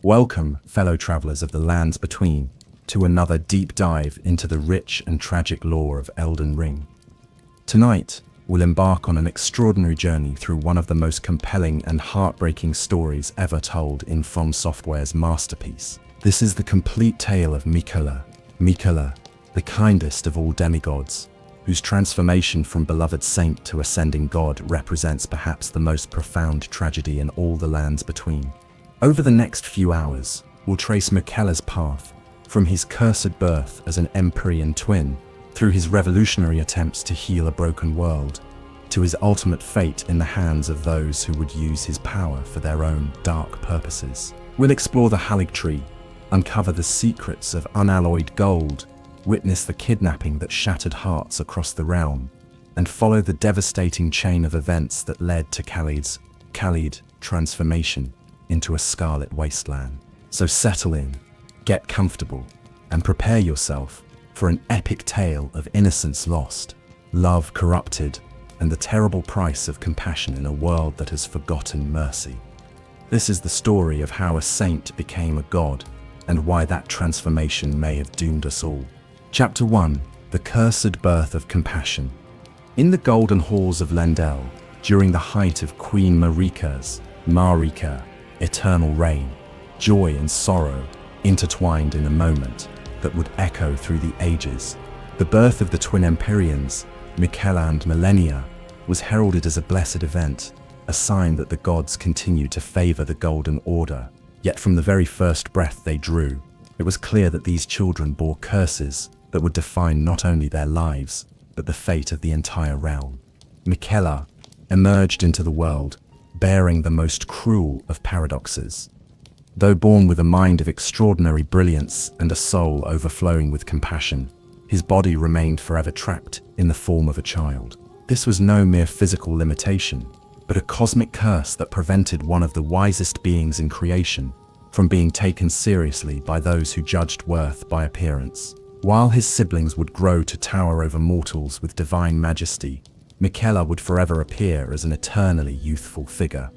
Welcome, fellow travelers of the lands between, to another deep dive into the rich and tragic lore of Elden Ring. Tonight, we'll embark on an extraordinary journey through one of the most compelling and heartbreaking stories ever told in From Software's masterpiece. This is the complete tale of Miquella, the kindest of all demigods, whose transformation from beloved saint to ascending god represents perhaps the most profound tragedy in all the lands between. Over the next few hours, we'll trace Miquella's path, from his cursed birth as an Empyrean twin, through his revolutionary attempts to heal a broken world, to his ultimate fate in the hands of those who would use his power for their own dark purposes. We'll explore the Haligtree, uncover the secrets of unalloyed gold, witness the kidnapping that shattered hearts across the realm, and follow the devastating chain of events that led to Khalid's transformation into a scarlet wasteland. So settle in, get comfortable, and prepare yourself for an epic tale of innocence lost, love corrupted, and the terrible price of compassion in a world that has forgotten mercy. This is the story of how a saint became a god, and why that transformation may have doomed us all. Chapter 1: The Cursed Birth of Compassion. In the golden halls of Lendel, during the height of Queen Marika's eternal reign, joy and sorrow intertwined in a moment that would echo through the ages. The birth of the twin Empyreans, Miquella and Malenia, was heralded as a blessed event, a sign that the gods continued to favor the Golden Order. Yet from the very first breath they drew, it was clear that these children bore curses that would define not only their lives, but the fate of the entire realm. Miquella emerged into the world, bearing the most cruel of paradoxes. Though born with a mind of extraordinary brilliance and a soul overflowing with compassion, his body remained forever trapped in the form of a child. This was no mere physical limitation, but a cosmic curse that prevented one of the wisest beings in creation from being taken seriously by those who judged worth by appearance. While his siblings would grow to tower over mortals with divine majesty, Miquella would forever appear as an eternally youthful figure,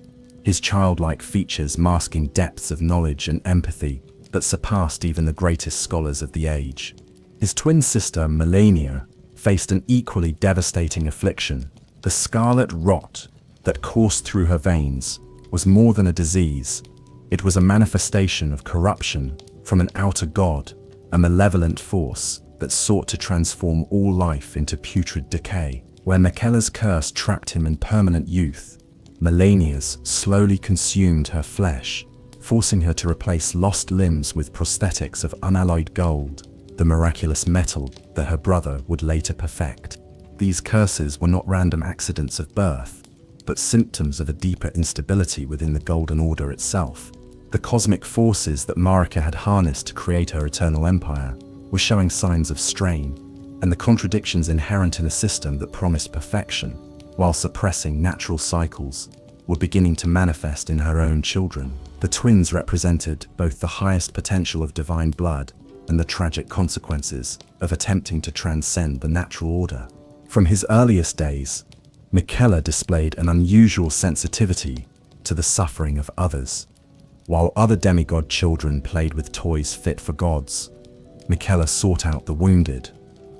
his childlike features masking depths of knowledge and empathy that surpassed even the greatest scholars of the age. His twin sister, Malenia, faced an equally devastating affliction. The scarlet rot that coursed through her veins was more than a disease. It was a manifestation of corruption from an outer god, a malevolent force that sought to transform all life into putrid decay. Where Miquella's curse trapped him in permanent youth, Malenia's slowly consumed her flesh, forcing her to replace lost limbs with prosthetics of unalloyed gold, the miraculous metal that her brother would later perfect. These curses were not random accidents of birth, but symptoms of a deeper instability within the Golden Order itself. The cosmic forces that Marika had harnessed to create her eternal empire were showing signs of strain, and the contradictions inherent in a system that promised perfection, while suppressing natural cycles, were beginning to manifest in her own children. The twins represented both the highest potential of divine blood and the tragic consequences of attempting to transcend the natural order. From his earliest days, Miquella displayed an unusual sensitivity to the suffering of others. While other demigod children played with toys fit for gods, Miquella sought out the wounded,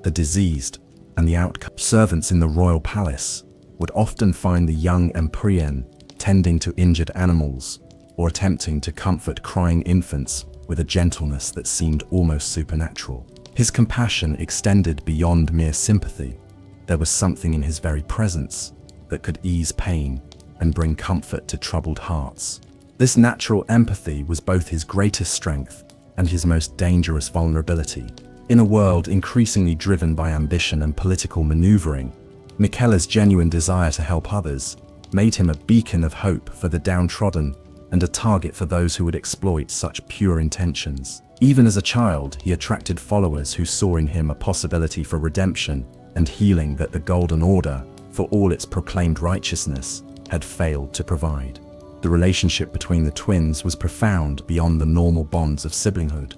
the diseased, and the outcast. Servants in the royal palace would often find the young Empyrean tending to injured animals or attempting to comfort crying infants with a gentleness that seemed almost supernatural. His compassion extended beyond mere sympathy. There was something in his very presence that could ease pain and bring comfort to troubled hearts. This natural empathy was both his greatest strength and his most dangerous vulnerability. In a world increasingly driven by ambition and political maneuvering, Miquella's genuine desire to help others made him a beacon of hope for the downtrodden and a target for those who would exploit such pure intentions. Even as a child, he attracted followers who saw in him a possibility for redemption and healing that the Golden Order, for all its proclaimed righteousness, had failed to provide. The relationship between the twins was profound beyond the normal bonds of siblinghood.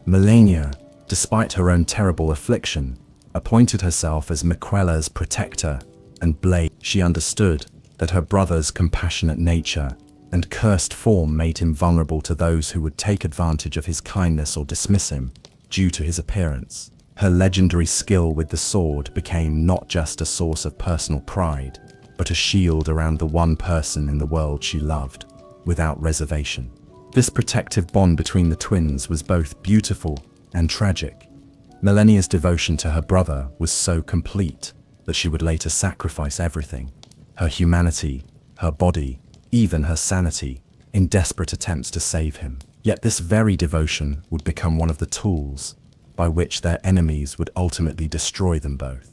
Malenia, despite her own terrible affliction, appointed herself as Miquella's protector and blade. She understood that her brother's compassionate nature and cursed form made him vulnerable to those who would take advantage of his kindness or dismiss him due to his appearance. Her legendary skill with the sword became not just a source of personal pride, but a shield around the one person in the world she loved, without reservation. This protective bond between the twins was both beautiful and tragic. Millennia's devotion to her brother was so complete that she would later sacrifice everything: her humanity, her body, even her sanity, in desperate attempts to save him. Yet this very devotion would become one of the tools by which their enemies would ultimately destroy them both.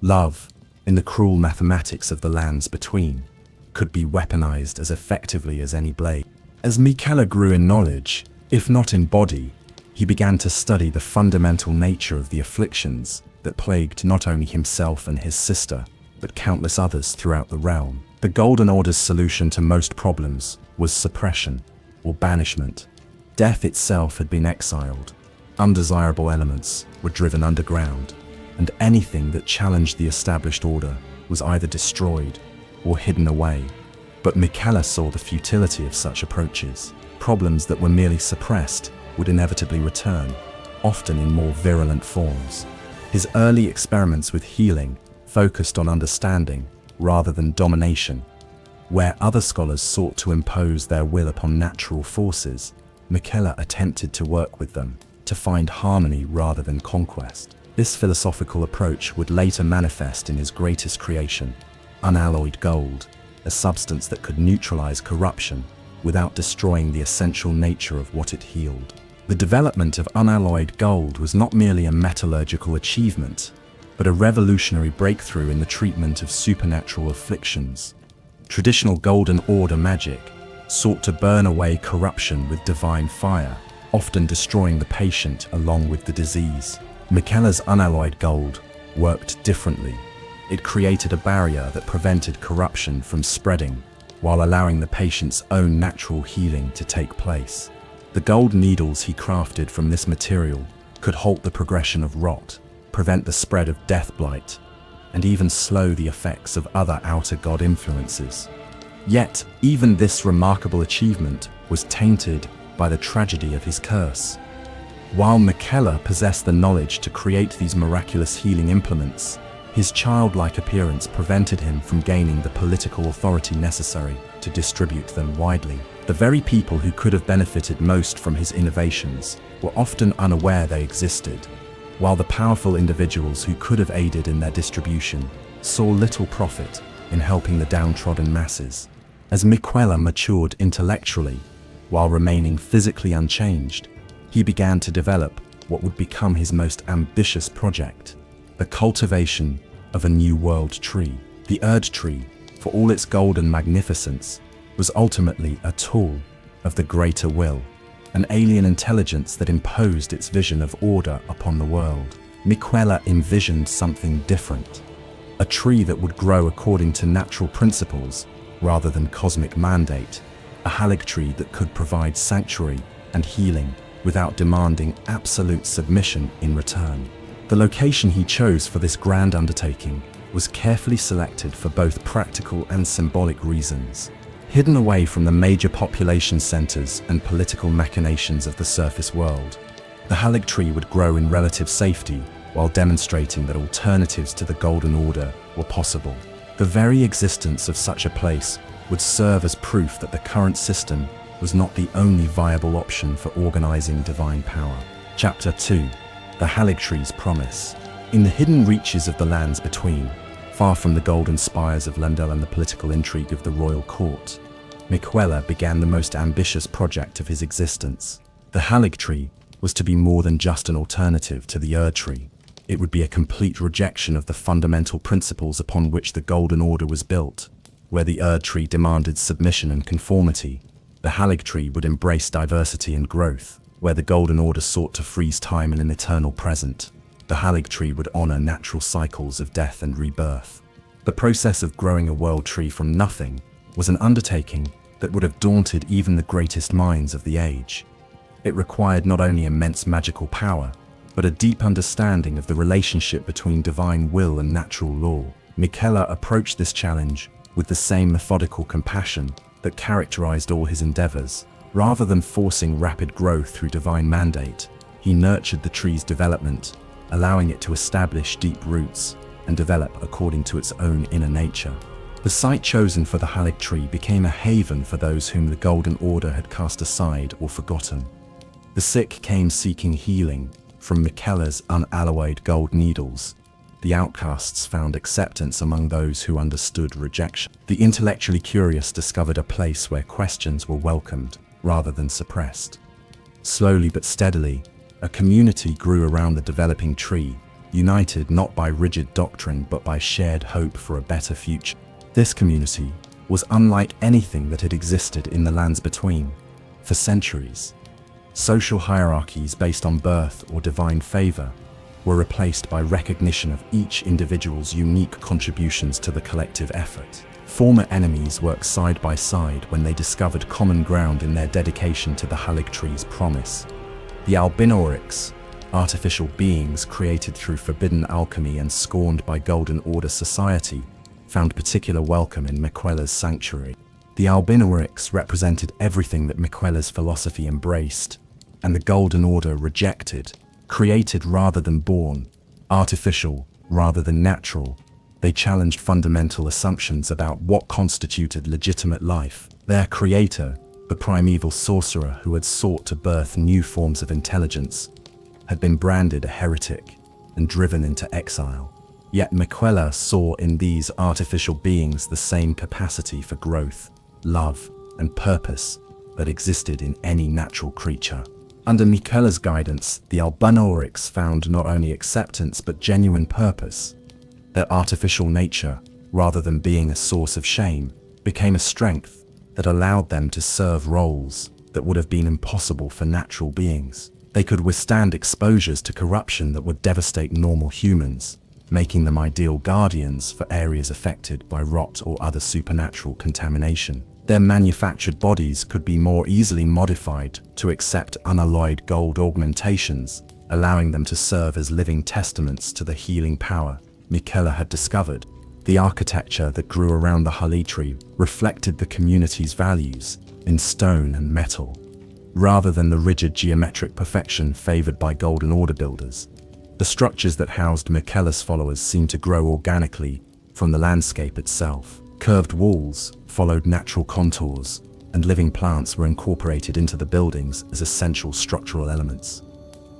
Love, in the cruel mathematics of the lands between, could be weaponized as effectively as any blade. As Miquella grew in knowledge, if not in body, he began to study the fundamental nature of the afflictions that plagued not only himself and his sister, but countless others throughout the realm. The Golden Order's solution to most problems was suppression, or banishment. Death itself had been exiled, undesirable elements were driven underground, and anything that challenged the established order was either destroyed or hidden away. But Miquella saw the futility of such approaches. Problems that were merely suppressed would inevitably return, often in more virulent forms. His early experiments with healing focused on understanding rather than domination. Where other scholars sought to impose their will upon natural forces, Miquella attempted to work with them, to find harmony rather than conquest. This philosophical approach would later manifest in his greatest creation, unalloyed gold, a substance that could neutralize corruption without destroying the essential nature of what it healed. The development of unalloyed gold was not merely a metallurgical achievement, but a revolutionary breakthrough in the treatment of supernatural afflictions. Traditional Golden Order magic sought to burn away corruption with divine fire, often destroying the patient along with the disease. Miquella's unalloyed gold worked differently. It created a barrier that prevented corruption from spreading, while allowing the patient's own natural healing to take place. The gold needles he crafted from this material could halt the progression of rot, prevent the spread of death blight, and even slow the effects of other outer god influences. Yet, even this remarkable achievement was tainted by the tragedy of his curse. While Miquella possessed the knowledge to create these miraculous healing implements, his childlike appearance prevented him from gaining the political authority necessary to distribute them widely. The very people who could have benefited most from his innovations were often unaware they existed, while the powerful individuals who could have aided in their distribution saw little profit in helping the downtrodden masses. As Miquella matured intellectually, while remaining physically unchanged, he began to develop what would become his most ambitious project: the cultivation of a new world tree. The Erd tree, for all its golden magnificence, was ultimately a tool of the greater will, an alien intelligence that imposed its vision of order upon the world. Miquella envisioned something different, a tree that would grow according to natural principles rather than cosmic mandate, a Haligtree that could provide sanctuary and healing without demanding absolute submission in return. The location he chose for this grand undertaking was carefully selected for both practical and symbolic reasons. Hidden away from the major population centers and political machinations of the surface world, the Haligtree would grow in relative safety while demonstrating that alternatives to the Golden Order were possible. The very existence of such a place would serve as proof that the current system was not the only viable option for organizing divine power. Chapter 2. The Haligtree's Promise. In the hidden reaches of the lands between, far from the golden spires of Lendel and the political intrigue of the royal court, Miquella began the most ambitious project of his existence. The Haligtree was to be more than just an alternative to the Erd tree. It would be a complete rejection of the fundamental principles upon which the Golden Order was built. Where the Erd tree demanded submission and conformity, the Haligtree would embrace diversity and growth. Where the Golden Order sought to freeze time in an eternal present, the Haligtree would honor natural cycles of death and rebirth. The process of growing a world tree from nothing was an undertaking that would have daunted even the greatest minds of the age. It required not only immense magical power, but a deep understanding of the relationship between divine will and natural law. Miquella approached this challenge with the same methodical compassion that characterized all his endeavors. Rather than forcing rapid growth through divine mandate, he nurtured the tree's development, allowing it to establish deep roots and develop according to its own inner nature. The site chosen for the Haligtree became a haven for those whom the Golden Order had cast aside or forgotten. The sick came seeking healing from Miquella's unalloyed gold needles. The outcasts found acceptance among those who understood rejection. The intellectually curious discovered a place where questions were welcomed rather than suppressed. Slowly but steadily, a community grew around the developing tree, united not by rigid doctrine but by shared hope for a better future. This community was unlike anything that had existed in the lands between. For centuries, social hierarchies based on birth or divine favor were replaced by recognition of each individual's unique contributions to the collective effort. Former enemies worked side by side when they discovered common ground in their dedication to the Haligtree's promise. The Albinoryx, artificial beings created through forbidden alchemy and scorned by Golden Order society, found particular welcome in Miquella's sanctuary. The Albinoryx represented everything that Miquella's philosophy embraced, and the Golden Order rejected. Created rather than born, artificial rather than natural, they challenged fundamental assumptions about what constituted legitimate life. Their creator, the primeval sorcerer who had sought to birth new forms of intelligence, had been branded a heretic and driven into exile. Yet Miquella saw in these artificial beings the same capacity for growth, love, and purpose that existed in any natural creature. Under Miquella's guidance, the Albinoryx found not only acceptance but genuine purpose. Their artificial nature, rather than being a source of shame, became a strength that allowed them to serve roles that would have been impossible for natural beings. They could withstand exposures to corruption that would devastate normal humans, making them ideal guardians for areas affected by rot or other supernatural contamination. Their manufactured bodies could be more easily modified to accept unalloyed gold augmentations, allowing them to serve as living testaments to the healing power Miquella had discovered. The architecture that grew around the Haligtree reflected the community's values in stone and metal, rather than the rigid geometric perfection favored by Golden Order builders. The structures that housed Miquella's followers seemed to grow organically from the landscape itself. Curved walls followed natural contours, and living plants were incorporated into the buildings as essential structural elements.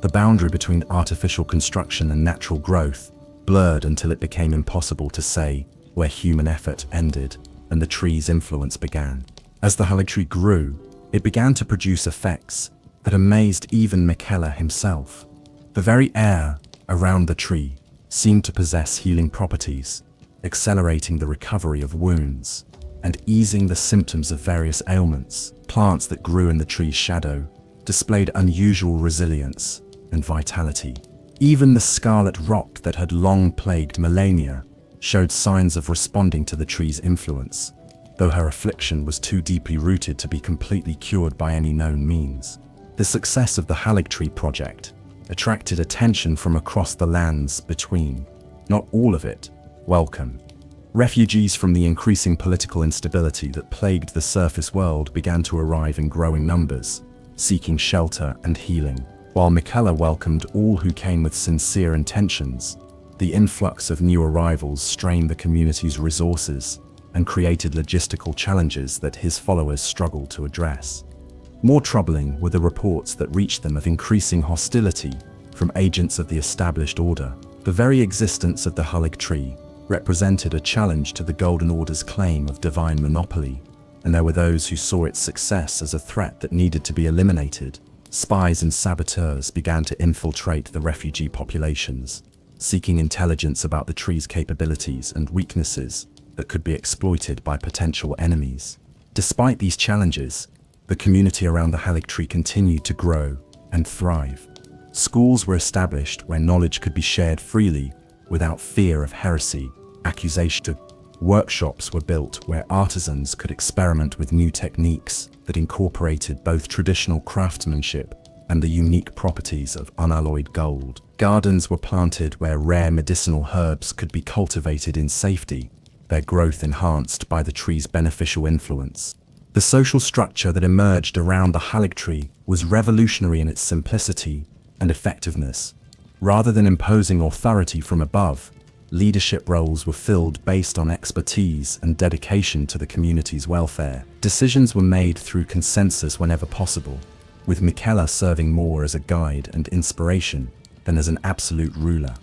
The boundary between artificial construction and natural growth blurred until it became impossible to say where human effort ended and the tree's influence began. As the Haligtree grew, it began to produce effects that amazed even Miquella himself. The very air around the tree seemed to possess healing properties, accelerating the recovery of wounds and easing the symptoms of various ailments. Plants that grew in the tree's shadow displayed unusual resilience and vitality. Even the scarlet rock that had long plagued millennia showed signs of responding to the tree's influence, though her affliction was too deeply rooted to be completely cured by any known means. The success of the Haligtree project attracted attention from across the lands between. Not all of it welcome. Refugees from the increasing political instability that plagued the surface world began to arrive in growing numbers, seeking shelter and healing. While Miquella welcomed all who came with sincere intentions, the influx of new arrivals strained the community's resources and created logistical challenges that his followers struggled to address. More troubling were the reports that reached them of increasing hostility from agents of the established order. The very existence of the Haligtree represented a challenge to the Golden Order's claim of divine monopoly, and there were those who saw its success as a threat that needed to be eliminated. Spies and saboteurs began to infiltrate the refugee populations, seeking intelligence about the tree's capabilities and weaknesses that could be exploited by potential enemies. Despite these challenges, the community around the Haligtree continued to grow and thrive. Schools were established where knowledge could be shared freely without fear of heresy, accusation. Workshops were built where artisans could experiment with new techniques that incorporated both traditional craftsmanship and the unique properties of unalloyed gold. Gardens were planted where rare medicinal herbs could be cultivated in safety, their growth enhanced by the tree's beneficial influence. The social structure that emerged around the Haligtree was revolutionary in its simplicity and effectiveness. Rather than imposing authority from above, leadership roles were filled based on expertise and dedication to the community's welfare. Decisions were made through consensus whenever possible, with Miquella serving more as a guide and inspiration than as an absolute ruler.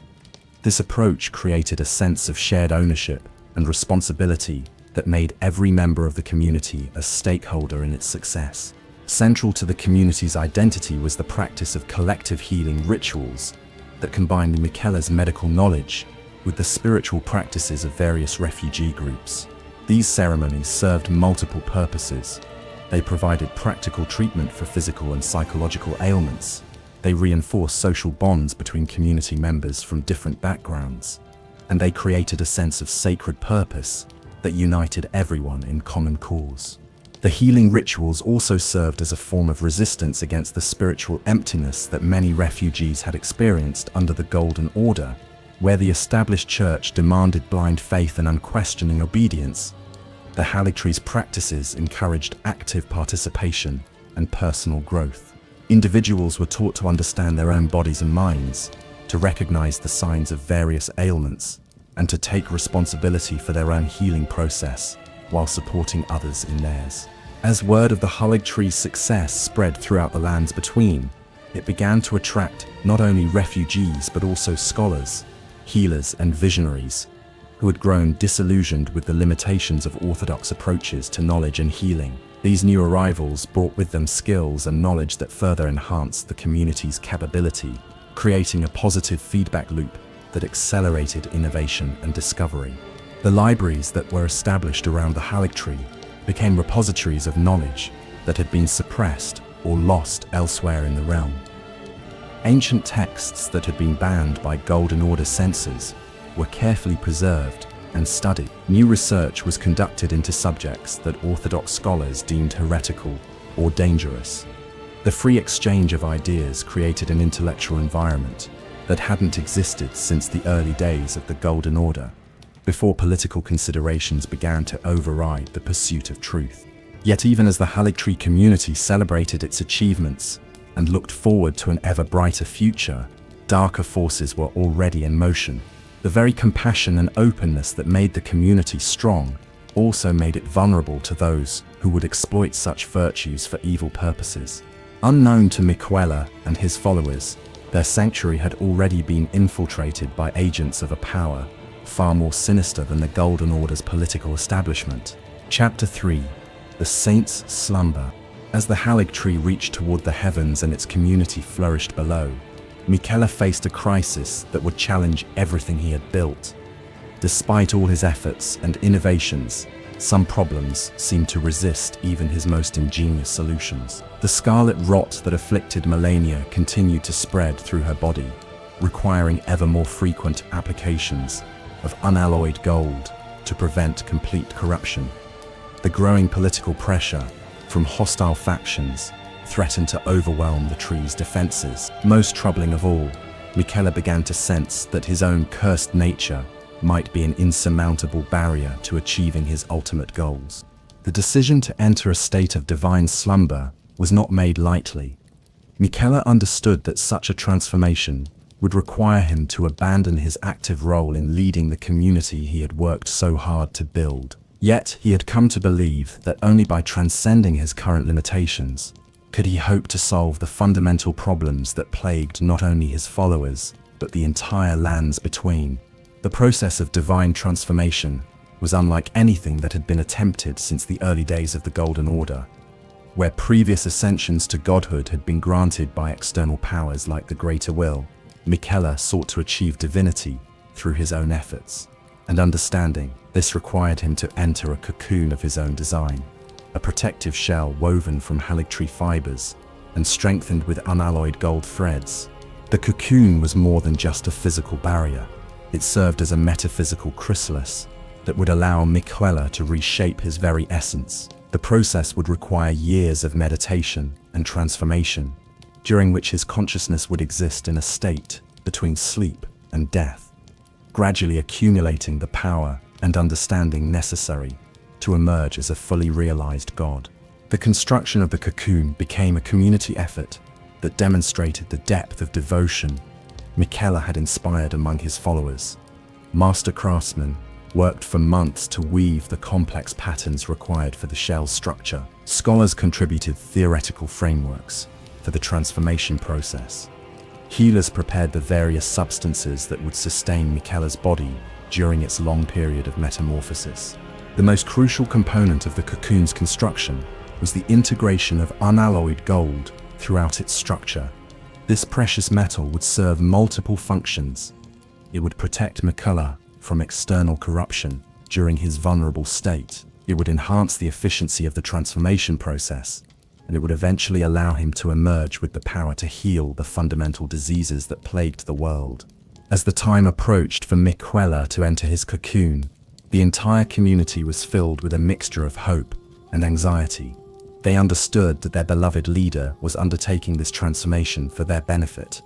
This approach created a sense of shared ownership and responsibility that made every member of the community a stakeholder in its success. Central to the community's identity was the practice of collective healing rituals that combined Miquella's medical knowledge with the spiritual practices of various refugee groups. These ceremonies served multiple purposes. They provided practical treatment for physical and psychological ailments. They reinforced social bonds between community members from different backgrounds. And they created a sense of sacred purpose that united everyone in common cause. The healing rituals also served as a form of resistance against the spiritual emptiness that many refugees had experienced under the Golden Order, where the established church demanded blind faith and unquestioning obedience. The Haligtree's practices encouraged active participation and personal growth. Individuals were taught to understand their own bodies and minds, to recognize the signs of various ailments, and to take responsibility for their own healing process while supporting others in theirs. As word of the Haligtree's success spread throughout the lands between, it began to attract not only refugees but also scholars, healers and visionaries who had grown disillusioned with the limitations of orthodox approaches to knowledge and healing. These new arrivals brought with them skills and knowledge that further enhanced the community's capability, creating a positive feedback loop that accelerated innovation and discovery. The libraries that were established around the Haligtree became repositories of knowledge that had been suppressed or lost elsewhere in the realm. Ancient texts that had been banned by Golden Order censors were carefully preserved and studied. New research was conducted into subjects that Orthodox scholars deemed heretical or dangerous. The free exchange of ideas created an intellectual environment that hadn't existed since the early days of the Golden Order, before political considerations began to override the pursuit of truth. Yet even as the Haligtree community celebrated its achievements and looked forward to an ever brighter future, darker forces were already in motion. The very compassion and openness that made the community strong also made it vulnerable to those who would exploit such virtues for evil purposes. Unknown to Miquella and his followers, their sanctuary had already been infiltrated by agents of a power far more sinister than the Golden Order's political establishment. Chapter 3. The Saints' Slumber. As the Haligtree reached toward the heavens and its community flourished below, Miquella faced a crisis that would challenge everything he had built. Despite all his efforts and innovations, some problems seemed to resist even his most ingenious solutions. The scarlet rot that afflicted Melania continued to spread through her body, requiring ever more frequent applications of unalloyed gold to prevent complete corruption. The growing political pressure from hostile factions threatened to overwhelm the tree's defenses. Most troubling of all, Miquella began to sense that his own cursed nature might be an insurmountable barrier to achieving his ultimate goals. The decision to enter a state of divine slumber was not made lightly. Miquella understood that such a transformation would require him to abandon his active role in leading the community he had worked so hard to build. Yet he had come to believe that only by transcending his current limitations could he hope to solve the fundamental problems that plagued not only his followers, but the entire lands between. The process of divine transformation was unlike anything that had been attempted since the early days of the Golden Order, where previous ascensions to godhood had been granted by external powers like the Greater Will. Miquella sought to achieve divinity through his own efforts and understanding. This required him to enter a cocoon of his own design, a protective shell woven from Haligtree fibers and strengthened with unalloyed gold threads. The cocoon was more than just a physical barrier. It served as a metaphysical chrysalis that would allow Miquella to reshape his very essence. The process would require years of meditation and transformation, during which his consciousness would exist in a state between sleep and death, gradually accumulating the power and understanding necessary to emerge as a fully realized god. The construction of the cocoon became a community effort that demonstrated the depth of devotion Miquella had inspired among his followers. Master craftsmen worked for months to weave the complex patterns required for the shell structure. Scholars contributed theoretical frameworks for the transformation process. Healers prepared the various substances that would sustain Miquella's body during its long period of metamorphosis. The most crucial component of the cocoon's construction was the integration of unalloyed gold throughout its structure. This precious metal would serve multiple functions. It would protect Miquella from external corruption during his vulnerable state. It would enhance the efficiency of the transformation process, and it would eventually allow him to emerge with the power to heal the fundamental diseases that plagued the world. As the time approached for Miquella to enter his cocoon, the entire community was filled with a mixture of hope and anxiety. They understood that their beloved leader was undertaking this transformation for their benefit,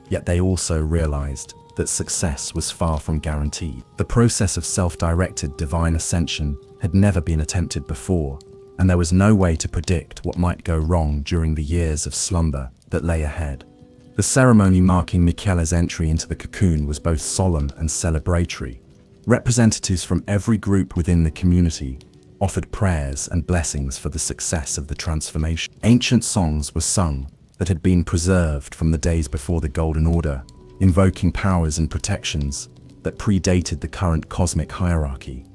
yet they also realized that success was far from guaranteed. The process of self-directed divine ascension had never been attempted before, and there was no way to predict what might go wrong during the years of slumber that lay ahead. The ceremony marking Miquella's entry into the cocoon was both solemn and celebratory. Representatives from every group within the community offered prayers and blessings for the success of the transformation. Ancient songs were sung that had been preserved from the days before the Golden Order, invoking powers and protections that predated the current cosmic hierarchy.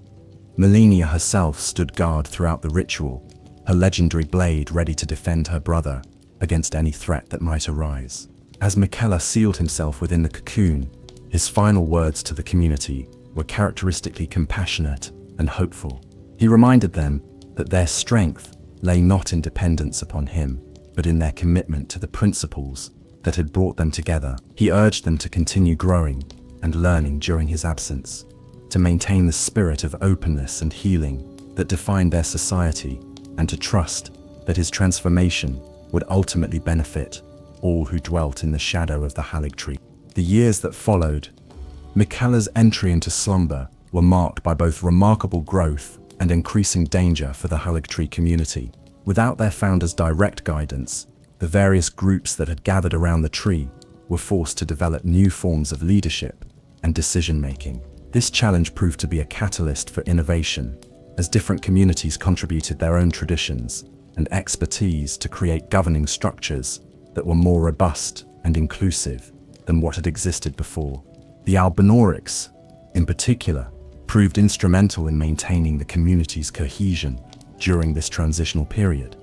Millennia herself stood guard throughout the ritual, her legendary blade ready to defend her brother against any threat that might arise. As Miquella sealed himself within the cocoon, his final words to the community were characteristically compassionate and hopeful. He reminded them that their strength lay not in dependence upon him, but in their commitment to the principles that had brought them together. He urged them to continue growing and learning during his absence, to maintain the spirit of openness and healing that defined their society, and to trust that his transformation would ultimately benefit all who dwelt in the shadow of the Haligtree. The years that followed, Miquella's entry into slumber were marked by both remarkable growth and increasing danger for the Haligtree community. Without their founder's direct guidance, the various groups that had gathered around the tree were forced to develop new forms of leadership and decision-making. This challenge proved to be a catalyst for innovation, as different communities contributed their own traditions and expertise to create governing structures that were more robust and inclusive than what had existed before. The Albinaurics, in particular, proved instrumental in maintaining the community's cohesion during this transitional period.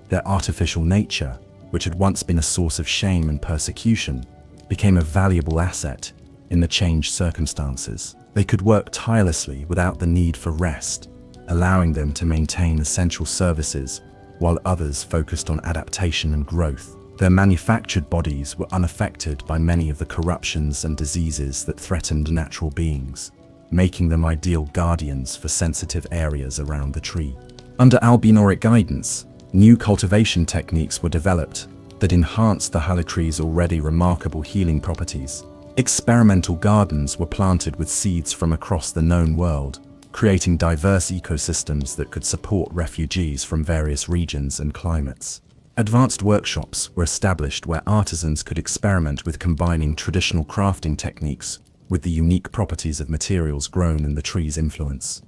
Their artificial nature, which had once been a source of shame and persecution, became a valuable asset in the changed circumstances. They could work tirelessly without the need for rest, allowing them to maintain essential services while others focused on adaptation and growth. Their manufactured bodies were unaffected by many of the corruptions and diseases that threatened natural beings, making them ideal guardians for sensitive areas around the tree. Under Albinauric guidance, new cultivation techniques were developed that enhanced the Halitree's already remarkable healing properties. Experimental gardens were planted with seeds from across the known world, creating diverse ecosystems that could support refugees from various regions and climates. Advanced workshops were established where artisans could experiment with combining traditional crafting techniques with the unique properties of materials grown in the tree's influence.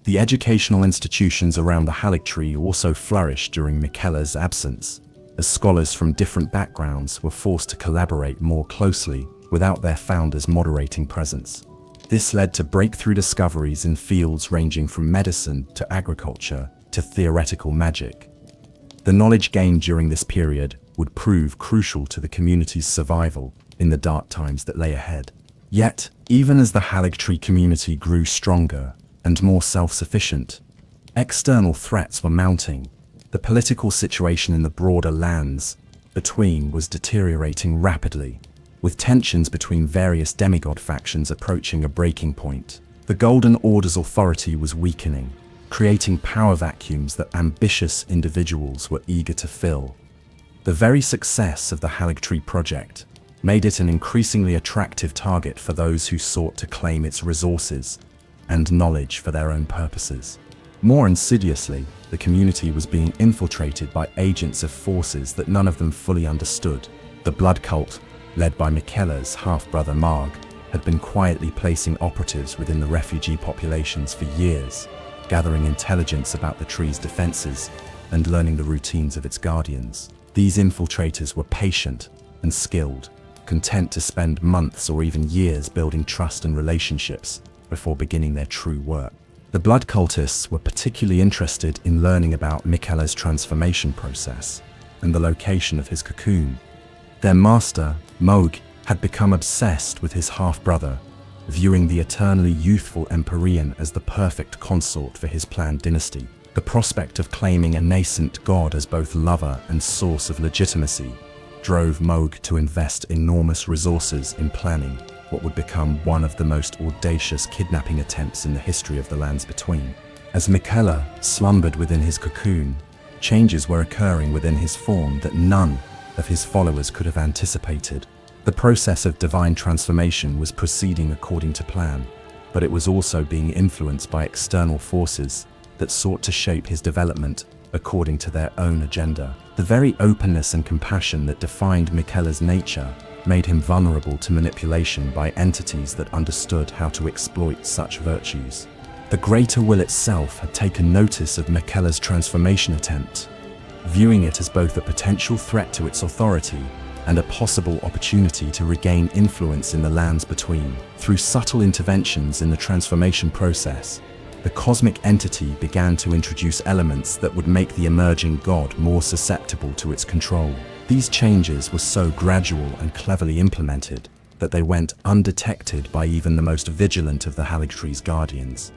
The educational institutions around the Haligtree also flourished during Miquella's absence, as scholars from different backgrounds were forced to collaborate more closely without their founder's moderating presence. This led to breakthrough discoveries in fields ranging from medicine to agriculture to theoretical magic. The knowledge gained during this period would prove crucial to the community's survival in the dark times that lay ahead. Yet, even as the Haligtree community grew stronger and more self-sufficient, external threats were mounting. The political situation in the broader lands between was deteriorating rapidly, with tensions between various demigod factions approaching a breaking point. The Golden Order's authority was weakening, creating power vacuums that ambitious individuals were eager to fill. The very success of the Haligtree project made it an increasingly attractive target for those who sought to claim its resources and knowledge for their own purposes. More insidiously, the community was being infiltrated by agents of forces that none of them fully understood. The blood cult, led by Miquella's half-brother Mohg, had been quietly placing operatives within the refugee populations for years, gathering intelligence about the tree's defenses and learning the routines of its guardians. These infiltrators were patient and skilled, content to spend months or even years building trust and relationships before beginning their true work. The blood cultists were particularly interested in learning about Miquella's transformation process and the location of his cocoon. Their master, Mohg, had become obsessed with his half-brother, viewing the eternally youthful Empyrean as the perfect consort for his planned dynasty. The prospect of claiming a nascent god as both lover and source of legitimacy drove Mohg to invest enormous resources in planning what would become one of the most audacious kidnapping attempts in the history of the lands between. As Miquella slumbered within his cocoon, changes were occurring within his form that none of his followers could have anticipated. The process of divine transformation was proceeding according to plan, but it was also being influenced by external forces that sought to shape his development according to their own agenda. The very openness and compassion that defined Miquella's nature made him vulnerable to manipulation by entities that understood how to exploit such virtues. The greater will itself had taken notice of Miquella's transformation attempt, viewing it as both a potential threat to its authority and a possible opportunity to regain influence in the lands between. Through subtle interventions in the transformation process, the cosmic entity began to introduce elements that would make the emerging god more susceptible to its control. These changes were so gradual and cleverly implemented that they went undetected by even the most vigilant of the Haligtree's guardians.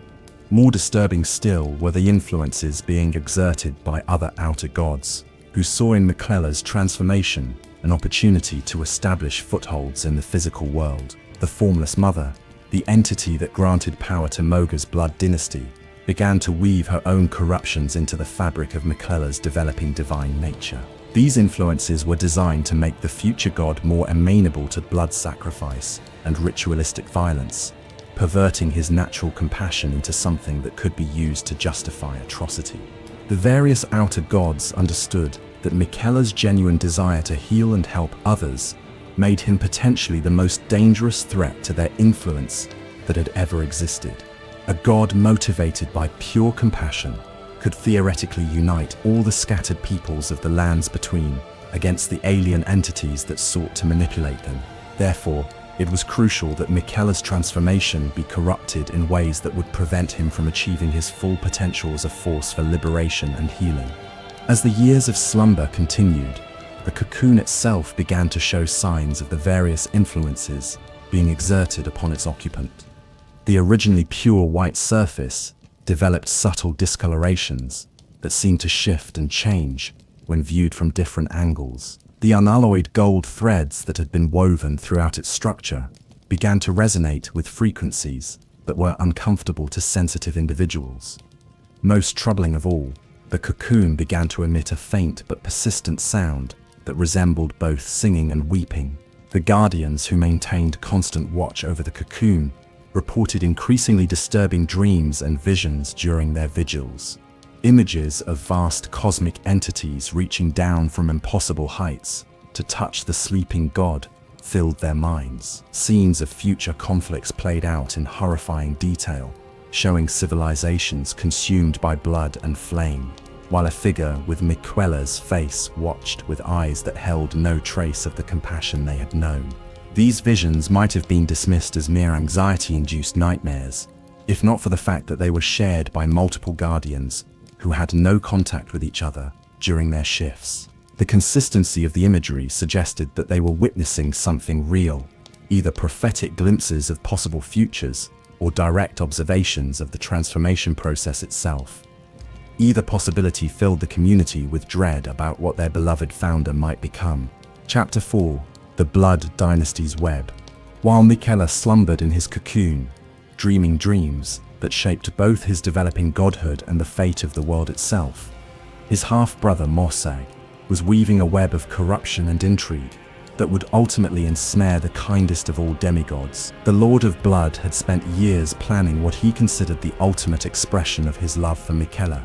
More disturbing still were the influences being exerted by other outer gods, who saw in Miquella's transformation an opportunity to establish footholds in the physical world. The Formless Mother, the entity that granted power to Mohg's blood dynasty, began to weave her own corruptions into the fabric of Miquella's developing divine nature. These influences were designed to make the future god more amenable to blood sacrifice and ritualistic violence, perverting his natural compassion into something that could be used to justify atrocity. The various outer gods understood that Miquella's genuine desire to heal and help others made him potentially the most dangerous threat to their influence that had ever existed. A god motivated by pure compassion could theoretically unite all the scattered peoples of the lands between against the alien entities that sought to manipulate them. Therefore, it was crucial that Miquella's transformation be corrupted in ways that would prevent him from achieving his full potential as a force for liberation and healing. As the years of slumber continued, the cocoon itself began to show signs of the various influences being exerted upon its occupant. The originally pure white surface developed subtle discolorations that seemed to shift and change when viewed from different angles. The unalloyed gold threads that had been woven throughout its structure began to resonate with frequencies that were uncomfortable to sensitive individuals. Most troubling of all, the cocoon began to emit a faint but persistent sound that resembled both singing and weeping. The guardians who maintained constant watch over the cocoon reported increasingly disturbing dreams and visions during their vigils. Images of vast cosmic entities reaching down from impossible heights to touch the sleeping god filled their minds. Scenes of future conflicts played out in horrifying detail, showing civilizations consumed by blood and flame, while a figure with Miquella's face watched with eyes that held no trace of the compassion they had known. These visions might have been dismissed as mere anxiety-induced nightmares, if not for the fact that they were shared by multiple guardians who had no contact with each other during their shifts. The consistency of the imagery suggested that they were witnessing something real, either prophetic glimpses of possible futures or direct observations of the transformation process itself. Either possibility filled the community with dread about what their beloved founder might become. Chapter 4: The Blood Dynasty's Web. While Miquella slumbered in his cocoon, dreaming dreams that shaped both his developing godhood and the fate of the world itself, his half-brother Mohg was weaving a web of corruption and intrigue that would ultimately ensnare the kindest of all demigods. The Lord of Blood had spent years planning what he considered the ultimate expression of his love for Miquella,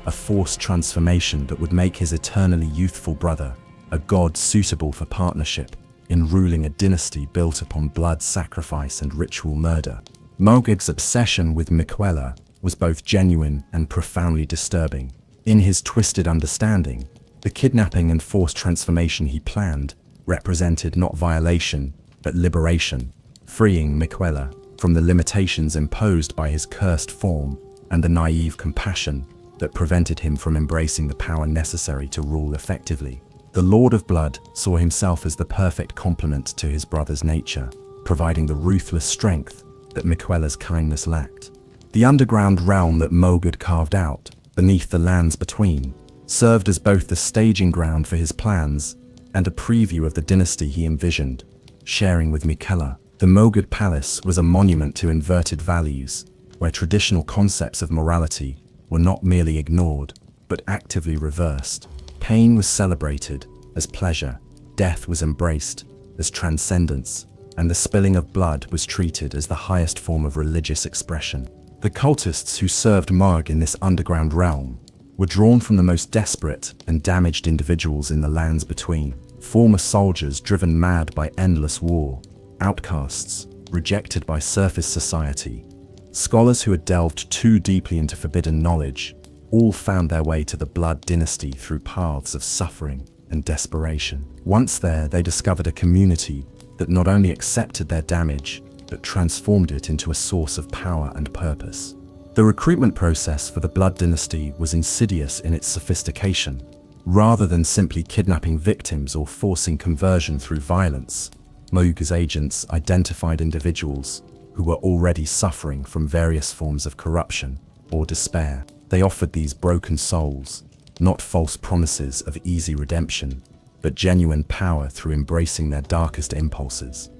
a forced transformation that would make his eternally youthful brother a god suitable for partnership in ruling a dynasty built upon blood sacrifice and ritual murder. Mohg's obsession with Miquella was both genuine and profoundly disturbing. In his twisted understanding, the kidnapping and forced transformation he planned represented not violation, but liberation, freeing Miquella from the limitations imposed by his cursed form and the naive compassion that prevented him from embracing the power necessary to rule effectively. The Lord of Blood saw himself as the perfect complement to his brother's nature, providing the ruthless strength that Miquella's kindness lacked. The underground realm that Mohg had carved out, beneath the lands between, served as both the staging ground for his plans and a preview of the dynasty he envisioned, sharing with Miquella. The Mohg Palace was a monument to inverted values, where traditional concepts of morality were not merely ignored, but actively reversed. Pain was celebrated as pleasure, death was embraced as transcendence, and the spilling of blood was treated as the highest form of religious expression. The cultists who served Mohg in this underground realm were drawn from the most desperate and damaged individuals in the lands between, former soldiers driven mad by endless war, outcasts rejected by surface society, scholars who had delved too deeply into forbidden knowledge, all found their way to the Blood Dynasty through paths of suffering and desperation. Once there, they discovered a community that not only accepted their damage, but transformed it into a source of power and purpose. The recruitment process for the Blood Dynasty was insidious in its sophistication. Rather than simply kidnapping victims or forcing conversion through violence, Mohg's agents identified individuals who were already suffering from various forms of corruption or despair. They offered these broken souls not false promises of easy redemption, but genuine power through embracing their darkest impulses.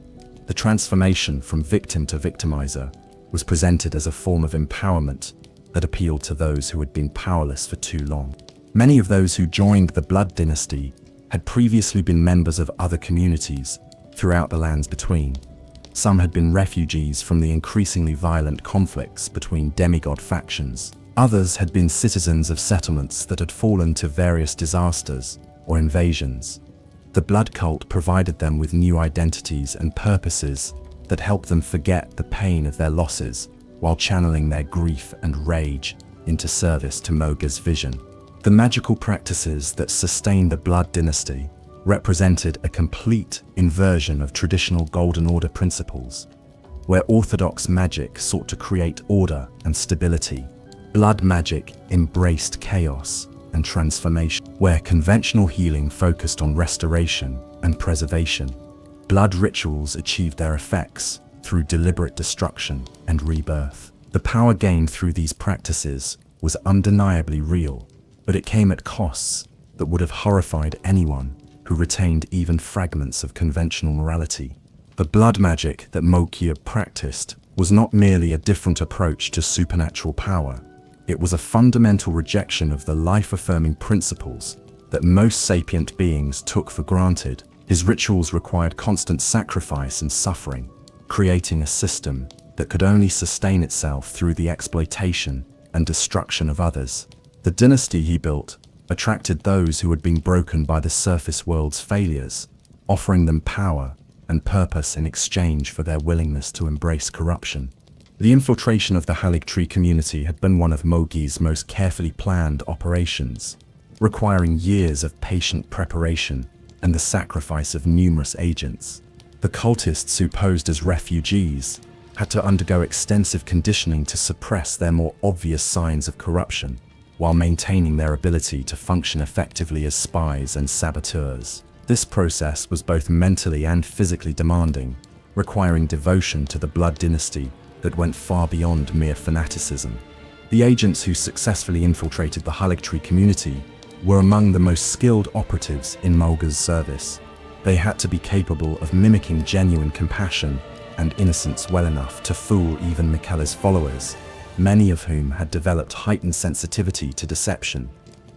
The transformation from victim to victimizer was presented as a form of empowerment that appealed to those who had been powerless for too long. Many of those who joined the Blood Dynasty had previously been members of other communities throughout the lands between. Some had been refugees from the increasingly violent conflicts between demigod factions. Others had been citizens of settlements that had fallen to various disasters or invasions. The blood cult provided them with new identities and purposes that helped them forget the pain of their losses while channeling their grief and rage into service to Mohg's vision. The magical practices that sustained the Blood Dynasty represented a complete inversion of traditional Golden Order principles, where orthodox magic sought to create order and stability. Blood magic embraced chaos and transformation, where conventional healing focused on restoration and preservation. Blood rituals achieved their effects through deliberate destruction and rebirth. The power gained through these practices was undeniably real, but it came at costs that would have horrified anyone who retained even fragments of conventional morality. The blood magic that Mohg practiced was not merely a different approach to supernatural power. It was a fundamental rejection of the life-affirming principles that most sapient beings took for granted. His rituals required constant sacrifice and suffering, creating a system that could only sustain itself through the exploitation and destruction of others. The dynasty he built attracted those who had been broken by the surface world's failures, offering them power and purpose in exchange for their willingness to embrace corruption. The infiltration of the Haligtree community had been one of Mohg's most carefully planned operations, requiring years of patient preparation and the sacrifice of numerous agents. The cultists who posed as refugees had to undergo extensive conditioning to suppress their more obvious signs of corruption, while maintaining their ability to function effectively as spies and saboteurs. This process was both mentally and physically demanding, requiring devotion to the Blood Dynasty that went far beyond mere fanaticism. The agents who successfully infiltrated the Haligtree community were among the most skilled operatives in Mohg's service. They had to be capable of mimicking genuine compassion and innocence well enough to fool even Miquella's followers, many of whom had developed heightened sensitivity to deception.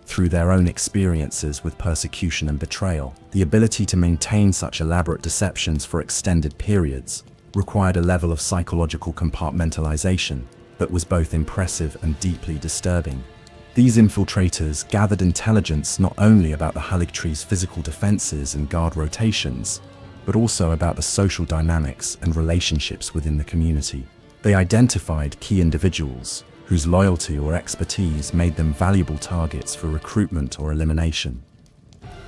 through their own experiences with persecution and betrayal. The ability to maintain such elaborate deceptions for extended periods required a level of psychological compartmentalization that was both impressive and deeply disturbing. These infiltrators gathered intelligence not only about the Haligtree's physical defenses and guard rotations, but also about the social dynamics and relationships within the community. They identified key individuals whose loyalty or expertise made them valuable targets for recruitment or elimination.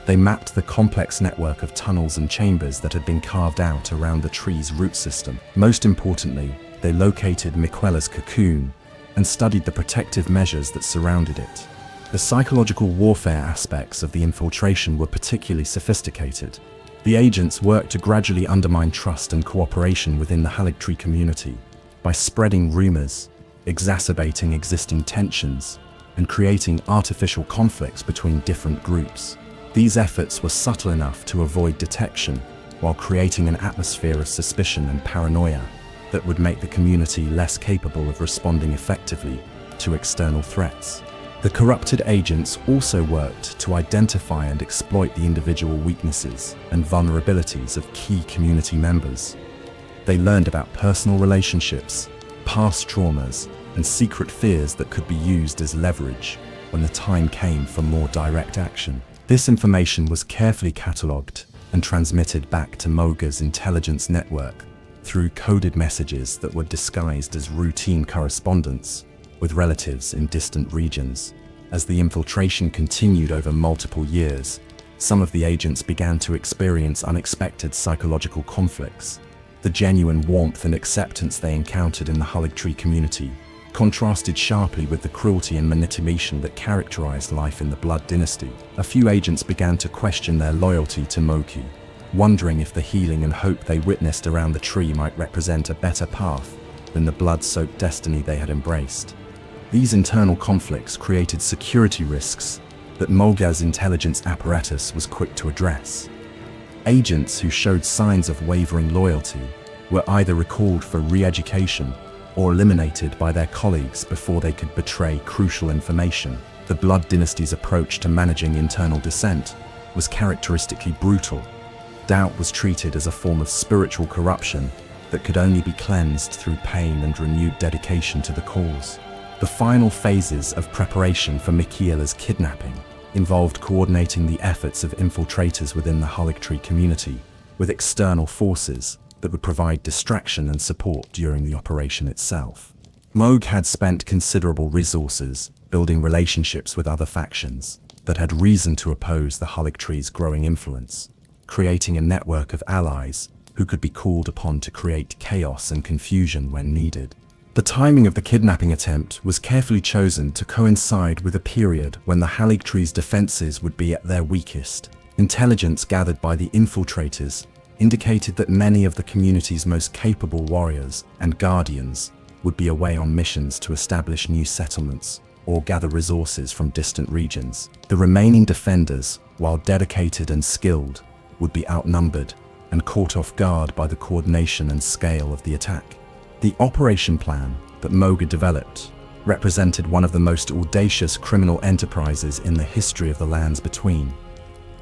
They mapped the complex network of tunnels and chambers that had been carved out around the tree's root system. Most importantly, they located Miquella's cocoon and studied the protective measures that surrounded it. The psychological warfare aspects of the infiltration were particularly sophisticated. The agents worked to gradually undermine trust and cooperation within the Haligtree community by spreading rumors, exacerbating existing tensions, and creating artificial conflicts between different groups. These efforts were subtle enough to avoid detection, while creating an atmosphere of suspicion and paranoia that would make the community less capable of responding effectively to external threats. The corrupted agents also worked to identify and exploit the individual weaknesses and vulnerabilities of key community members. They learned about personal relationships, past traumas, and secret fears that could be used as leverage when the time came for more direct action. This information was carefully catalogued and transmitted back to Mohg's intelligence network through coded messages that were disguised as routine correspondence with relatives in distant regions. As the infiltration continued over multiple years, some of the agents began to experience unexpected psychological conflicts. The genuine warmth and acceptance they encountered in the Haligtree community contrasted sharply with the cruelty and manipulation that characterized life in the Blood Dynasty. A few agents began to question their loyalty to Mohg, wondering if the healing and hope they witnessed around the tree might represent a better path than the blood-soaked destiny they had embraced. These internal conflicts created security risks that Mohg's intelligence apparatus was quick to address. Agents who showed signs of wavering loyalty were either recalled for re-education or eliminated by their colleagues before they could betray crucial information. The Blood Dynasty's approach to managing internal dissent was characteristically brutal. Doubt was treated as a form of spiritual corruption that could only be cleansed through pain and renewed dedication to the cause. The final phases of preparation for Miquella's kidnapping involved coordinating the efforts of infiltrators within the Haligtree community with external forces that would provide distraction and support during the operation itself. Mohg had spent considerable resources building relationships with other factions that had reason to oppose the Haligtree's growing influence, creating a network of allies who could be called upon to create chaos and confusion when needed. The timing of the kidnapping attempt was carefully chosen to coincide with a period when the Haligtree's defenses would be at their weakest. Intelligence gathered by the infiltrators indicated that many of the community's most capable warriors and guardians would be away on missions to establish new settlements or gather resources from distant regions. The remaining defenders, while dedicated and skilled, would be outnumbered and caught off guard by the coordination and scale of the attack. The operation plan that Mohg developed represented one of the most audacious criminal enterprises in the history of the Lands Between.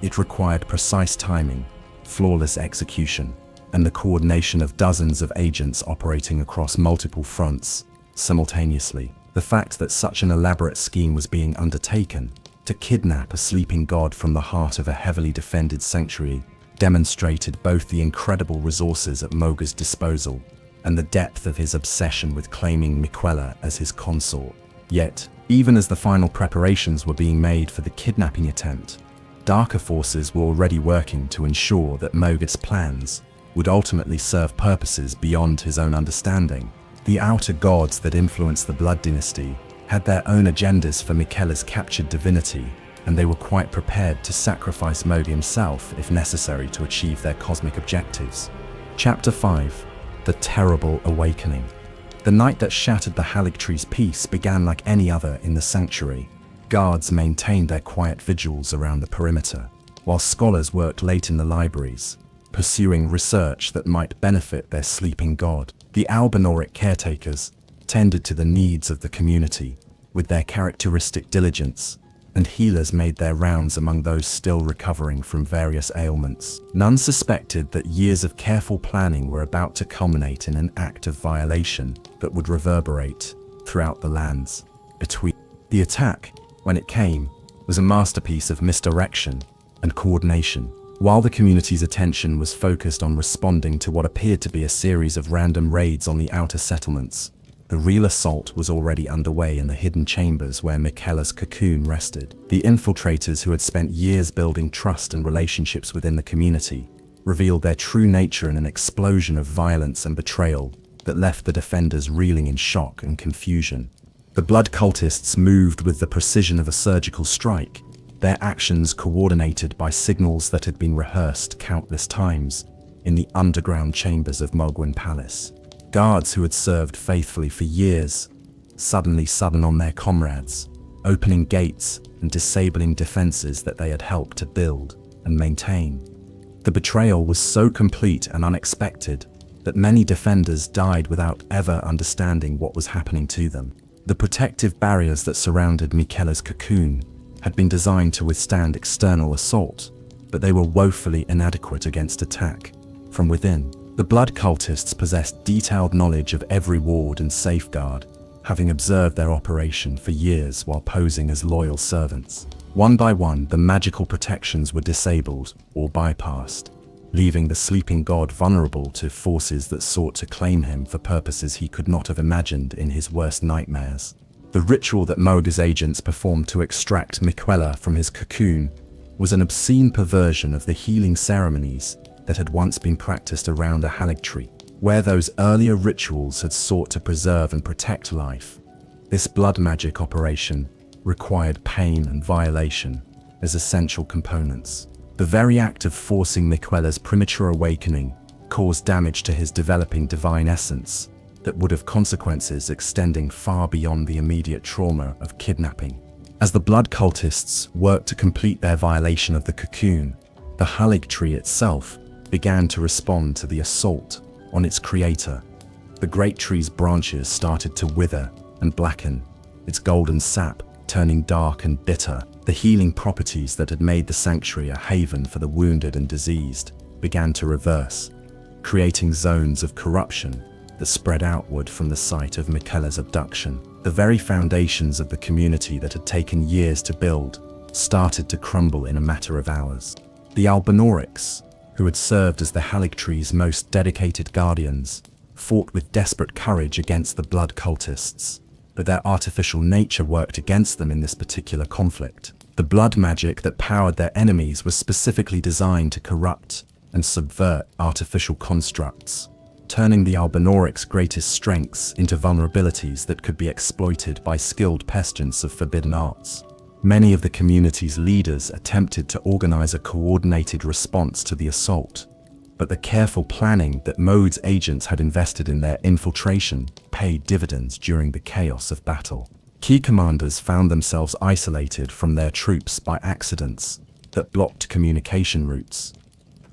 It required precise timing, flawless execution, and the coordination of dozens of agents operating across multiple fronts simultaneously. The fact that such an elaborate scheme was being undertaken to kidnap a sleeping god from the heart of a heavily defended sanctuary demonstrated both the incredible resources at Mohg's disposal and the depth of his obsession with claiming Miquella as his consort. Yet, even as the final preparations were being made for the kidnapping attempt, darker forces were already working to ensure that Mohg's plans would ultimately serve purposes beyond his own understanding. The outer gods that influenced the Blood Dynasty had their own agendas for Miquella's captured divinity, and they were quite prepared to sacrifice Mohg himself if necessary to achieve their cosmic objectives. Chapter 5: The Terrible Awakening. The night that shattered the Haligtree's peace began like any other in the sanctuary. Guards maintained their quiet vigils around the perimeter, while scholars worked late in the libraries, pursuing research that might benefit their sleeping god. The Albinoric caretakers tended to the needs of the community with their characteristic diligence and healers made their rounds among those still recovering from various ailments. None suspected that years of careful planning were about to culminate in an act of violation that would reverberate throughout the lands between. The attack, when it came, was a masterpiece of misdirection and coordination. While the community's attention was focused on responding to what appeared to be a series of random raids on the outer settlements, the real assault was already underway in the hidden chambers where Miquella's cocoon rested. The infiltrators, who had spent years building trust and relationships within the community, revealed their true nature in an explosion of violence and betrayal that left the defenders reeling in shock and confusion. The blood cultists moved with the precision of a surgical strike, their actions coordinated by signals that had been rehearsed countless times in the underground chambers of Mohg Palace. Guards who had served faithfully for years suddenly on their comrades, opening gates and disabling defenses that they had helped to build and maintain. The betrayal was so complete and unexpected that many defenders died without ever understanding what was happening to them. The protective barriers that surrounded Miquella's cocoon had been designed to withstand external assault, but they were woefully inadequate against attack from within. The blood cultists possessed detailed knowledge of every ward and safeguard, having observed their operation for years while posing as loyal servants. One by one, the magical protections were disabled or bypassed, leaving the sleeping god vulnerable to forces that sought to claim him for purposes he could not have imagined in his worst nightmares. The ritual that Mohg's agents performed to extract Miquella from his cocoon was an obscene perversion of the healing ceremonies that had once been practiced around a Haligtree. Where those earlier rituals had sought to preserve and protect life, this blood magic operation required pain and violation as essential components. The very act of forcing Miquella's premature awakening caused damage to his developing divine essence that would have consequences extending far beyond the immediate trauma of kidnapping. As the blood cultists worked to complete their violation of the cocoon, the Haligtree itself began to respond to the assault on its creator. The great tree's branches started to wither and blacken, its golden sap turning dark and bitter. The healing properties that had made the sanctuary a haven for the wounded and diseased began to reverse, creating zones of corruption that spread outward from the site of Miquella's abduction. The very foundations of the community that had taken years to build started to crumble in a matter of hours. The Albinaurics, who had served as the Haligtree's most dedicated guardians, fought with desperate courage against the blood cultists, but their artificial nature worked against them in this particular conflict. The blood magic that powered their enemies was specifically designed to corrupt and subvert artificial constructs, turning the Albinaurics' greatest strengths into vulnerabilities that could be exploited by skilled peasants of forbidden arts. Many of the community's leaders attempted to organize a coordinated response to the assault, but the careful planning that Mohg's agents had invested in their infiltration paid dividends during the chaos of battle. Key commanders found themselves isolated from their troops by accidents that blocked communication routes.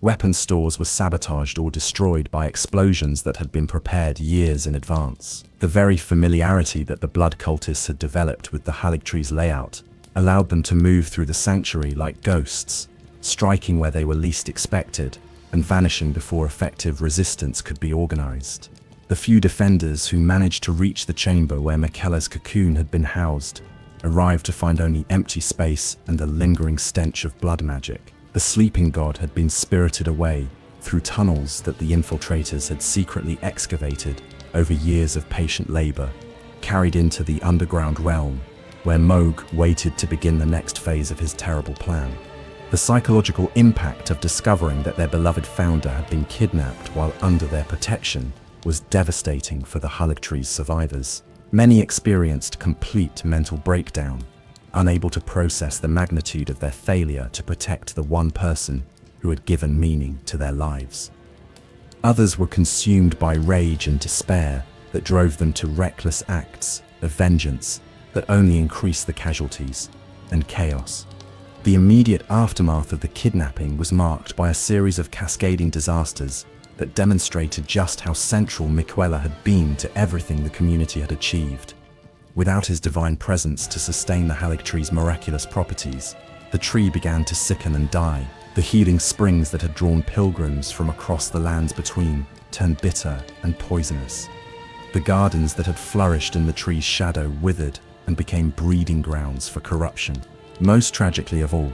Weapon stores were sabotaged or destroyed by explosions that had been prepared years in advance. The very familiarity that the blood cultists had developed with the Haligtree's layout allowed them to move through the sanctuary like ghosts, striking where they were least expected and vanishing before effective resistance could be organized. The few defenders who managed to reach the chamber where Miquella's cocoon had been housed arrived to find only empty space and a lingering stench of blood magic. The sleeping god had been spirited away through tunnels that the infiltrators had secretly excavated over years of patient labor, carried into the underground realm where Mohg waited to begin the next phase of his terrible plan. The psychological impact of discovering that their beloved founder had been kidnapped while under their protection was devastating for the Haligtree's survivors. Many experienced complete mental breakdown, unable to process the magnitude of their failure to protect the one person who had given meaning to their lives. Others were consumed by rage and despair that drove them to reckless acts of vengeance that only increased the casualties and chaos. The immediate aftermath of the kidnapping was marked by a series of cascading disasters that demonstrated just how central Miquella had been to everything the community had achieved. Without his divine presence to sustain the Haligtree's miraculous properties, the tree began to sicken and die. The healing springs that had drawn pilgrims from across the lands between turned bitter and poisonous. The gardens that had flourished in the tree's shadow withered and became breeding grounds for corruption. Most tragically of all,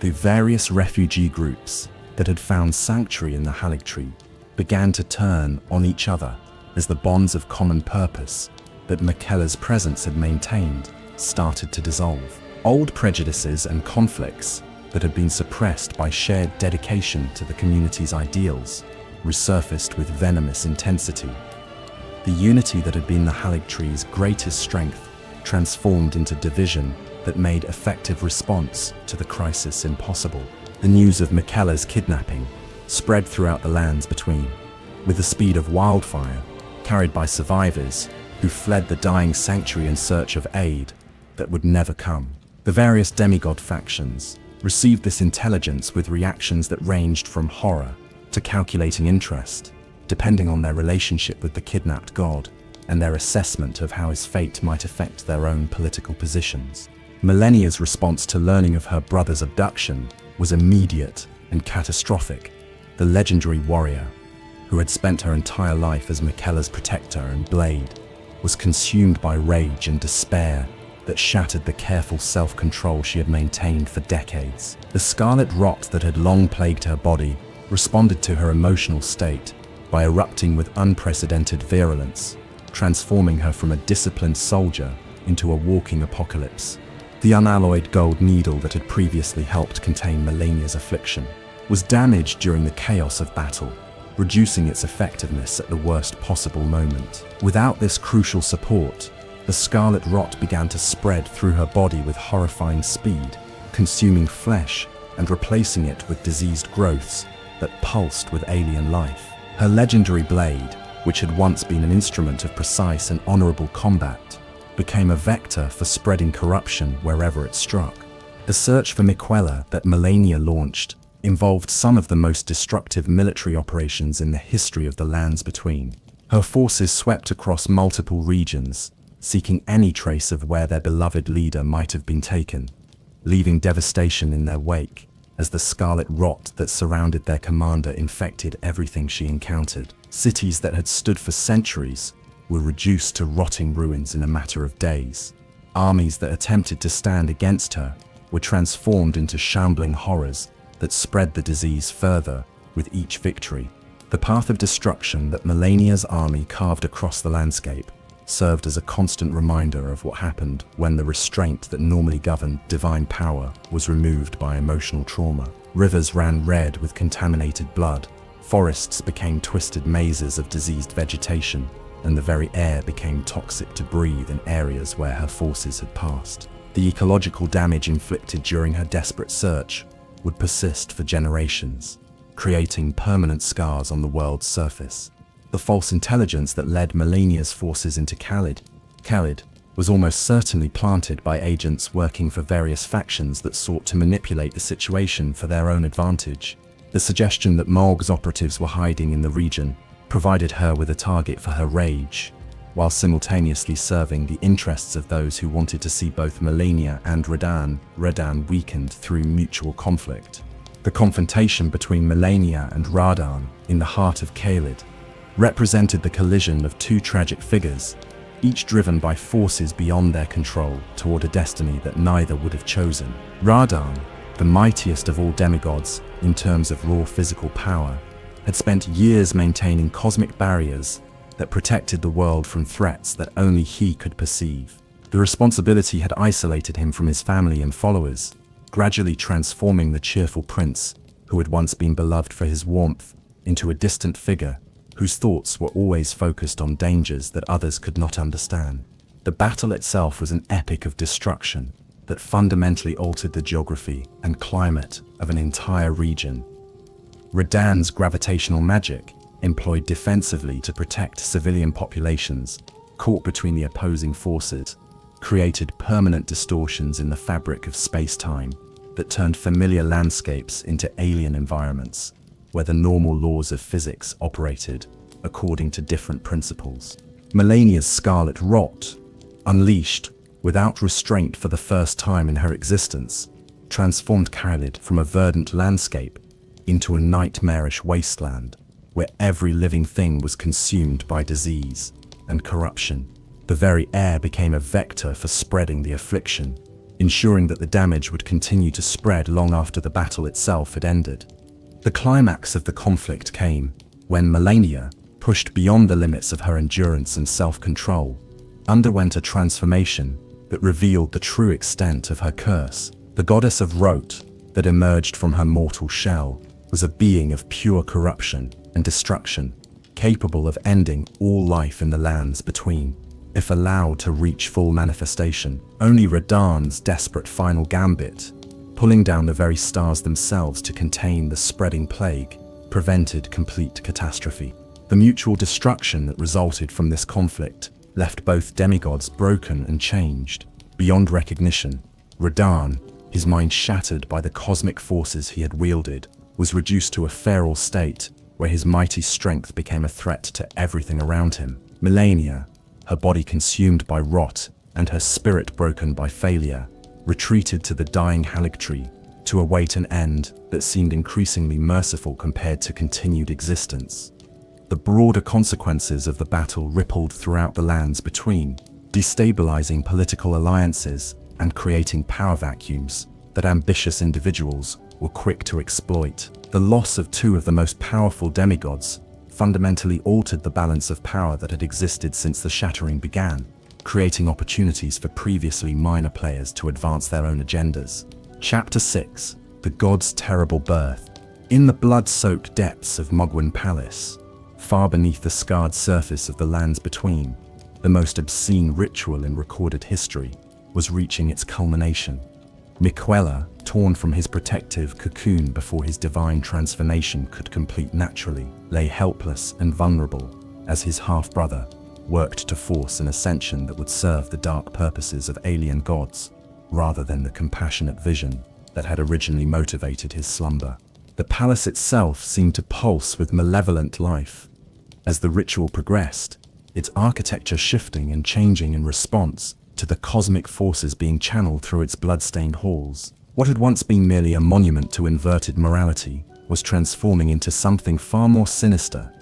the various refugee groups that had found sanctuary in the Haligtree began to turn on each other as the bonds of common purpose that Miquella's presence had maintained started to dissolve. Old prejudices and conflicts that had been suppressed by shared dedication to the community's ideals resurfaced with venomous intensity. The unity that had been the Haligtree's greatest strength transformed into division that made effective response to the crisis impossible. The news of Miquella's kidnapping spread throughout the lands between, with the speed of wildfire, carried by survivors who fled the dying sanctuary in search of aid that would never come. The various demigod factions received this intelligence with reactions that ranged from horror to calculating interest, depending on their relationship with the kidnapped god and their assessment of how his fate might affect their own political positions. Malenia's response to learning of her brother's abduction was immediate and catastrophic. The legendary warrior, who had spent her entire life as Miquella's protector and blade, was consumed by rage and despair that shattered the careful self-control she had maintained for decades. The scarlet rot that had long plagued her body responded to her emotional state by erupting with unprecedented virulence, transforming her from a disciplined soldier into a walking apocalypse. The unalloyed gold needle that had previously helped contain Malenia's affliction was damaged during the chaos of battle, reducing its effectiveness at the worst possible moment. Without this crucial support, the scarlet rot began to spread through her body with horrifying speed, consuming flesh and replacing it with diseased growths that pulsed with alien life. Her legendary blade, which had once been an instrument of precise and honorable combat, became a vector for spreading corruption wherever it struck. The search for Miquella that Malenia launched involved some of the most destructive military operations in the history of the lands between. Her forces swept across multiple regions, seeking any trace of where their beloved leader might have been taken, leaving devastation in their wake as the scarlet rot that surrounded their commander infected everything she encountered. Cities that had stood for centuries were reduced to rotting ruins in a matter of days. Armies that attempted to stand against her were transformed into shambling horrors that spread the disease further with each victory. The path of destruction that Malenia's army carved across the landscape served as a constant reminder of what happened when the restraint that normally governed divine power was removed by emotional trauma. Rivers ran red with contaminated blood, forests became twisted mazes of diseased vegetation, and the very air became toxic to breathe in areas where her forces had passed. The ecological damage inflicted during her desperate search would persist for generations, creating permanent scars on the world's surface. The false intelligence that led Malenia's forces into Khalid was almost certainly planted by agents working for various factions that sought to manipulate the situation for their own advantage. The suggestion that Mohg's operatives were hiding in the region provided her with a target for her rage, while simultaneously serving the interests of those who wanted to see both Malenia and Radan weakened through mutual conflict. The confrontation between Malenia and Radan in the heart of Khalid represented the collision of two tragic figures, each driven by forces beyond their control toward a destiny that neither would have chosen. Radan, the mightiest of all demigods in terms of raw physical power, had spent years maintaining cosmic barriers that protected the world from threats that only he could perceive. The responsibility had isolated him from his family and followers, gradually transforming the cheerful prince, who had once been beloved for his warmth, into a distant figure whose thoughts were always focused on dangers that others could not understand. The battle itself was an epic of destruction that fundamentally altered the geography and climate of an entire region. Radan's gravitational magic, employed defensively to protect civilian populations caught between the opposing forces, created permanent distortions in the fabric of space-time that turned familiar landscapes into alien environments, where the normal laws of physics operated according to different principles. Malenia's scarlet rot Unleashed, without restraint for the first time in her existence, transformed Khalid from a verdant landscape into a nightmarish wasteland, where every living thing was consumed by disease and corruption. The very air became a vector for spreading the affliction, ensuring that the damage would continue to spread long after the battle itself had ended. The climax of the conflict came when Melania, pushed beyond the limits of her endurance and self-control, underwent a transformation that revealed the true extent of her curse. The goddess of Rot that emerged from her mortal shell was a being of pure corruption and destruction, capable of ending all life in the lands between, if allowed to reach full manifestation. Only Radahn's desperate final gambit, pulling down the very stars themselves to contain the spreading plague, prevented complete catastrophe. The mutual destruction that resulted from this conflict left both demigods broken and changed. Beyond recognition, Radahn, his mind shattered by the cosmic forces he had wielded, was reduced to a feral state where his mighty strength became a threat to everything around him. Melania, her body consumed by rot and her spirit broken by failure, retreated to the dying Haligtree to await an end that seemed increasingly merciful compared to continued existence. The broader consequences of the battle rippled throughout the lands between, destabilizing political alliances and creating power vacuums that ambitious individuals were quick to exploit. The loss of two of the most powerful demigods fundamentally altered the balance of power that had existed since the shattering began, creating opportunities for previously minor players to advance their own agendas. Chapter 6: The God's Terrible Birth. In the blood-soaked depths of Mohg Palace, far beneath the scarred surface of the lands between, the most obscene ritual in recorded history was reaching its culmination. Miquella, torn from his protective cocoon before his divine transformation could complete naturally, lay helpless and vulnerable as his half-brother worked to force an ascension that would serve the dark purposes of alien gods, rather than the compassionate vision that had originally motivated his slumber. The palace itself seemed to pulse with malevolent life. As the ritual progressed, its architecture shifting and changing in response to the cosmic forces being channeled through its blood-stained halls. What had once been merely a monument to inverted morality was transforming into something far more sinister,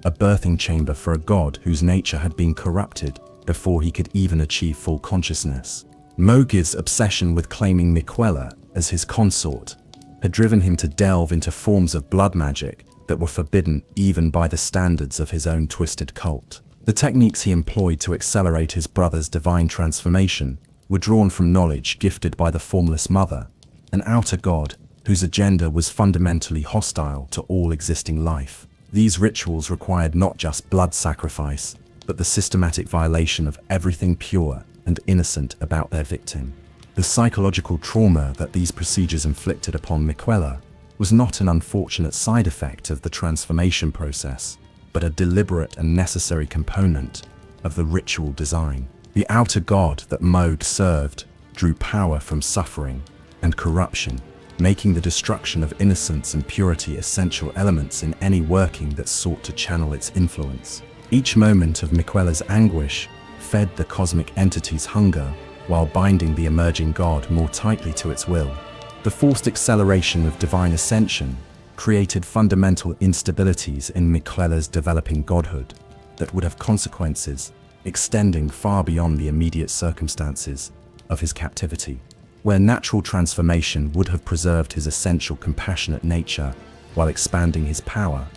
a birthing chamber for a god whose nature had been corrupted before he could even achieve full consciousness. Mohg's obsession with claiming Miquella as his consort had driven him to delve into forms of blood magic that were forbidden even by the standards of his own twisted cult. The techniques he employed to accelerate his brother's divine transformation were drawn from knowledge gifted by the Formless Mother, an outer god whose agenda was fundamentally hostile to all existing life. These rituals required not just blood sacrifice, but the systematic violation of everything pure and innocent about their victim. The psychological trauma that these procedures inflicted upon Miquella was not an unfortunate side effect of the transformation process, but a deliberate and necessary component of the ritual design. The outer god that Mohg served drew power from suffering and corruption, making the destruction of innocence and purity essential elements in any working that sought to channel its influence. Each moment of Miquella's anguish fed the cosmic entity's hunger while binding the emerging god more tightly to its will. The forced acceleration of divine ascension created fundamental instabilities in Miquella's developing godhood that would have consequences extending far beyond the immediate circumstances of his captivity. Where natural transformation would have preserved his essential compassionate nature while expanding his power,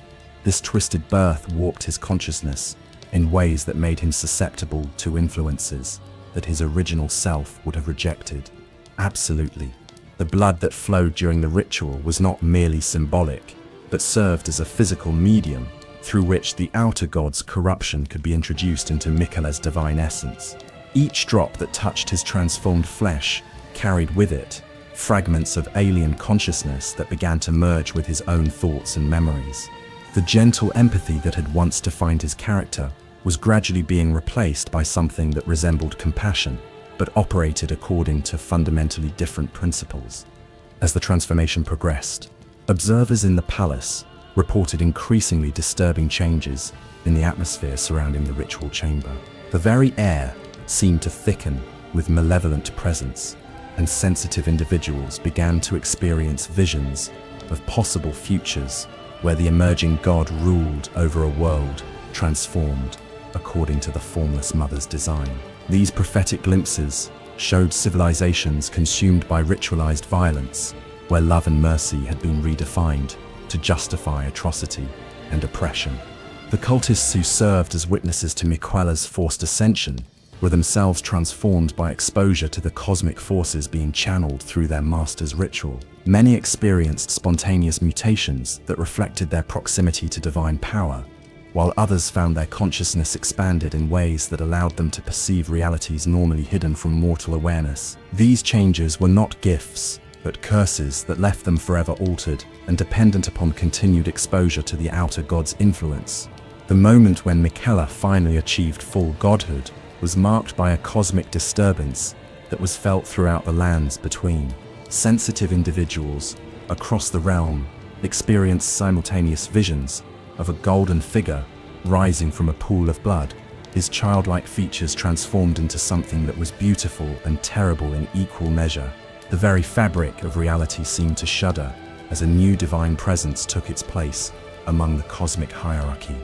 this twisted birth warped his consciousness in ways that made him susceptible to influences that his original self would have rejected. Absolutely. The blood that flowed during the ritual was not merely symbolic, but served as a physical medium through which the outer god's corruption could be introduced into Miquella's divine essence. Each drop that touched his transformed flesh carried with it fragments of alien consciousness that began to merge with his own thoughts and memories. The gentle empathy that had once defined his character was gradually being replaced by something that resembled compassion, but operated according to fundamentally different principles. As the transformation progressed, observers in the palace reported increasingly disturbing changes in the atmosphere surrounding the ritual chamber. The very air seemed to thicken with malevolent presence, and sensitive individuals began to experience visions of possible futures where the emerging god ruled over a world transformed according to the formless mother's design. These prophetic glimpses showed civilizations consumed by ritualized violence, where love and mercy had been redefined to justify atrocity and oppression. The cultists who served as witnesses to Miquella's forced ascension were themselves transformed by exposure to the cosmic forces being channeled through their master's ritual. Many experienced spontaneous mutations that reflected their proximity to divine power, while others found their consciousness expanded in ways that allowed them to perceive realities normally hidden from mortal awareness. These changes were not gifts, but curses that left them forever altered and dependent upon continued exposure to the outer god's influence. The moment when Miquella finally achieved full godhood was marked by a cosmic disturbance that was felt throughout the lands between. Sensitive individuals across the realm experienced simultaneous visions of a golden figure rising from a pool of blood, his childlike features transformed into something that was beautiful and terrible in equal measure. The very fabric of reality seemed to shudder as a new divine presence took its place among the cosmic hierarchy.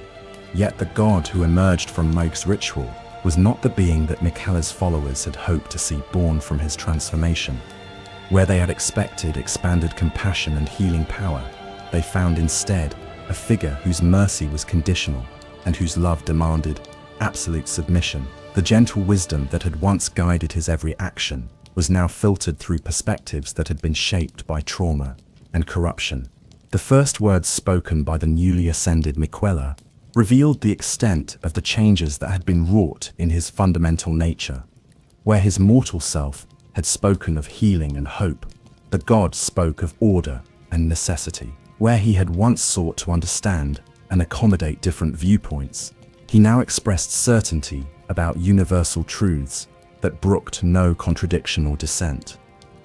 Yet the god who emerged from Mohg's ritual was not the being that Miquella's followers had hoped to see born from his transformation. Where they had expected expanded compassion and healing power, they found instead a figure whose mercy was conditional and whose love demanded absolute submission. The gentle wisdom that had once guided his every action was now filtered through perspectives that had been shaped by trauma and corruption. The first words spoken by the newly ascended Miquella revealed the extent of the changes that had been wrought in his fundamental nature. Where his mortal self had spoken of healing and hope, the god spoke of order and necessity. Where he had once sought to understand and accommodate different viewpoints, he now expressed certainty about universal truths that brooked no contradiction or dissent.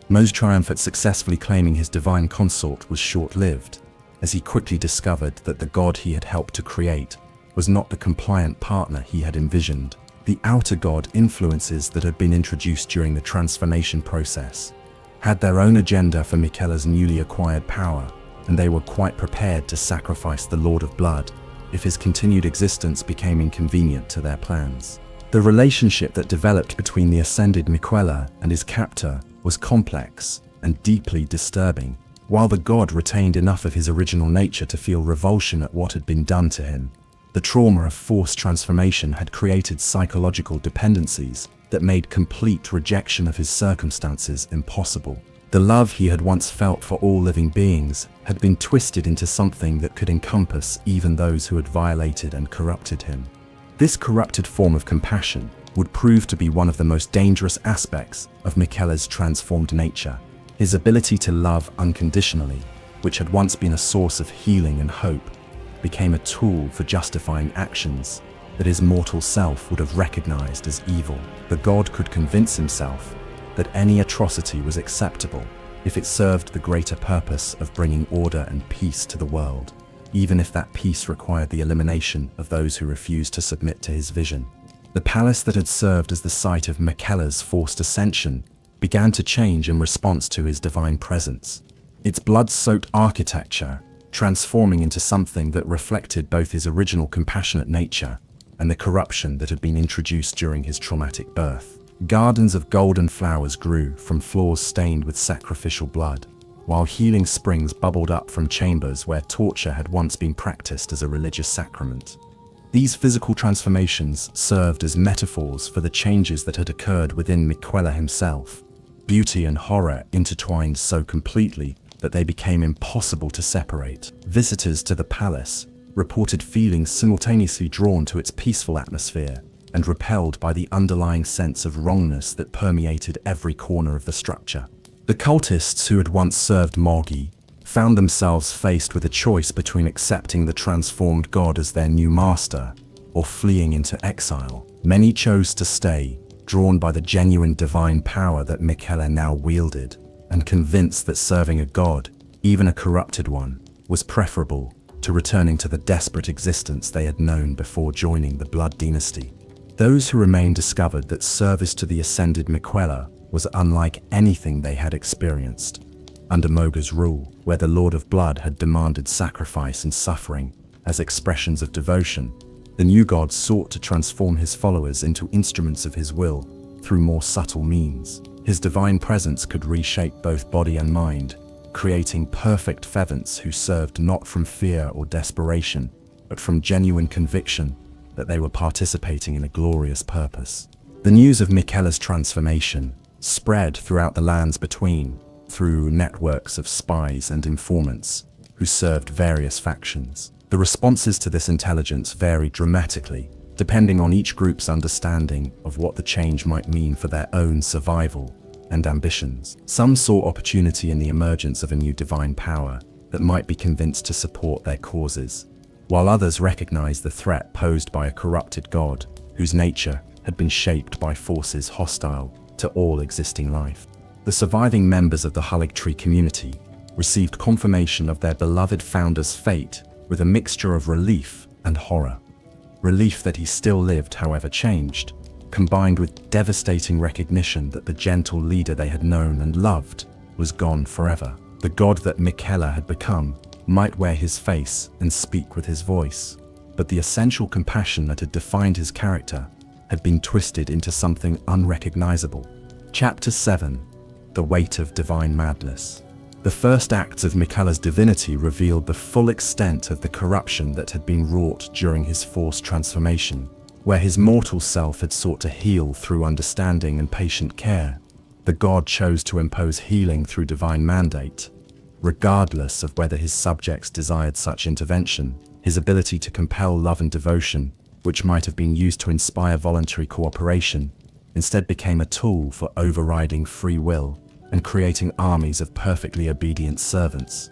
Mohg's triumph at successfully claiming his divine consort was short-lived, as he quickly discovered that the god he had helped to create was not the compliant partner he had envisioned. The outer god influences that had been introduced during the transformation process had their own agenda for Miquella's newly acquired power, and they were quite prepared to sacrifice the Lord of Blood if his continued existence became inconvenient to their plans. The relationship that developed between the ascended Miquella and his captor was complex and deeply disturbing. While the god retained enough of his original nature to feel revulsion at what had been done to him, the trauma of forced transformation had created psychological dependencies that made complete rejection of his circumstances impossible. The love he had once felt for all living beings had been twisted into something that could encompass even those who had violated and corrupted him. This corrupted form of compassion would prove to be one of the most dangerous aspects of Miquella's transformed nature. His ability to love unconditionally, which had once been a source of healing and hope, became a tool for justifying actions that his mortal self would have recognized as evil. The god could convince himself that any atrocity was acceptable if it served the greater purpose of bringing order and peace to the world, even if that peace required the elimination of those who refused to submit to his vision. The palace that had served as the site of Miquella's forced ascension began to change in response to his divine presence, its blood-soaked architecture transforming into something that reflected both his original compassionate nature and the corruption that had been introduced during his traumatic birth. Gardens of golden flowers grew from floors stained with sacrificial blood, while healing springs bubbled up from chambers where torture had once been practiced as a religious sacrament. These physical transformations served as metaphors for the changes that had occurred within Miquella himself. Beauty and horror intertwined so completely that they became impossible to separate. Visitors to the palace reported feeling simultaneously drawn to its peaceful atmosphere and repelled by the underlying sense of wrongness that permeated every corner of the structure. The cultists who had once served Mohg found themselves faced with a choice between accepting the transformed god as their new master or fleeing into exile. Many chose to stay, drawn by the genuine divine power that Miquella now wielded, and convinced that serving a god, even a corrupted one, was preferable to returning to the desperate existence they had known before joining the Blood Dynasty. Those who remained discovered that service to the ascended Miquella was unlike anything they had experienced. Under Mohg's rule, where the Lord of Blood had demanded sacrifice and suffering as expressions of devotion, the new god sought to transform his followers into instruments of his will through more subtle means. His divine presence could reshape both body and mind, creating perfect fervents who served not from fear or desperation, but from genuine conviction that they were participating in a glorious purpose. The news of Miquella's transformation spread throughout the lands between through networks of spies and informants who served various factions. The responses to this intelligence varied dramatically, depending on each group's understanding of what the change might mean for their own survival and ambitions. Some saw opportunity in the emergence of a new divine power that might be convinced to support their causes, while others recognized the threat posed by a corrupted god whose nature had been shaped by forces hostile to all existing life. The surviving members of the Haligtree community received confirmation of their beloved founder's fate with a mixture of relief and horror. Relief that he still lived, however changed, combined with devastating recognition that the gentle leader they had known and loved was gone forever. The god that Miquella had become might wear his face and speak with his voice, but the essential compassion that had defined his character had been twisted into something unrecognizable. Chapter 7: The Weight of Divine Madness. The first acts of Miquella's divinity revealed the full extent of the corruption that had been wrought during his forced transformation. Where his mortal self had sought to heal through understanding and patient care, the god chose to impose healing through divine mandate. Regardless of whether his subjects desired such intervention, his ability to compel love and devotion, which might have been used to inspire voluntary cooperation, instead became a tool for overriding free will and creating armies of perfectly obedient servants.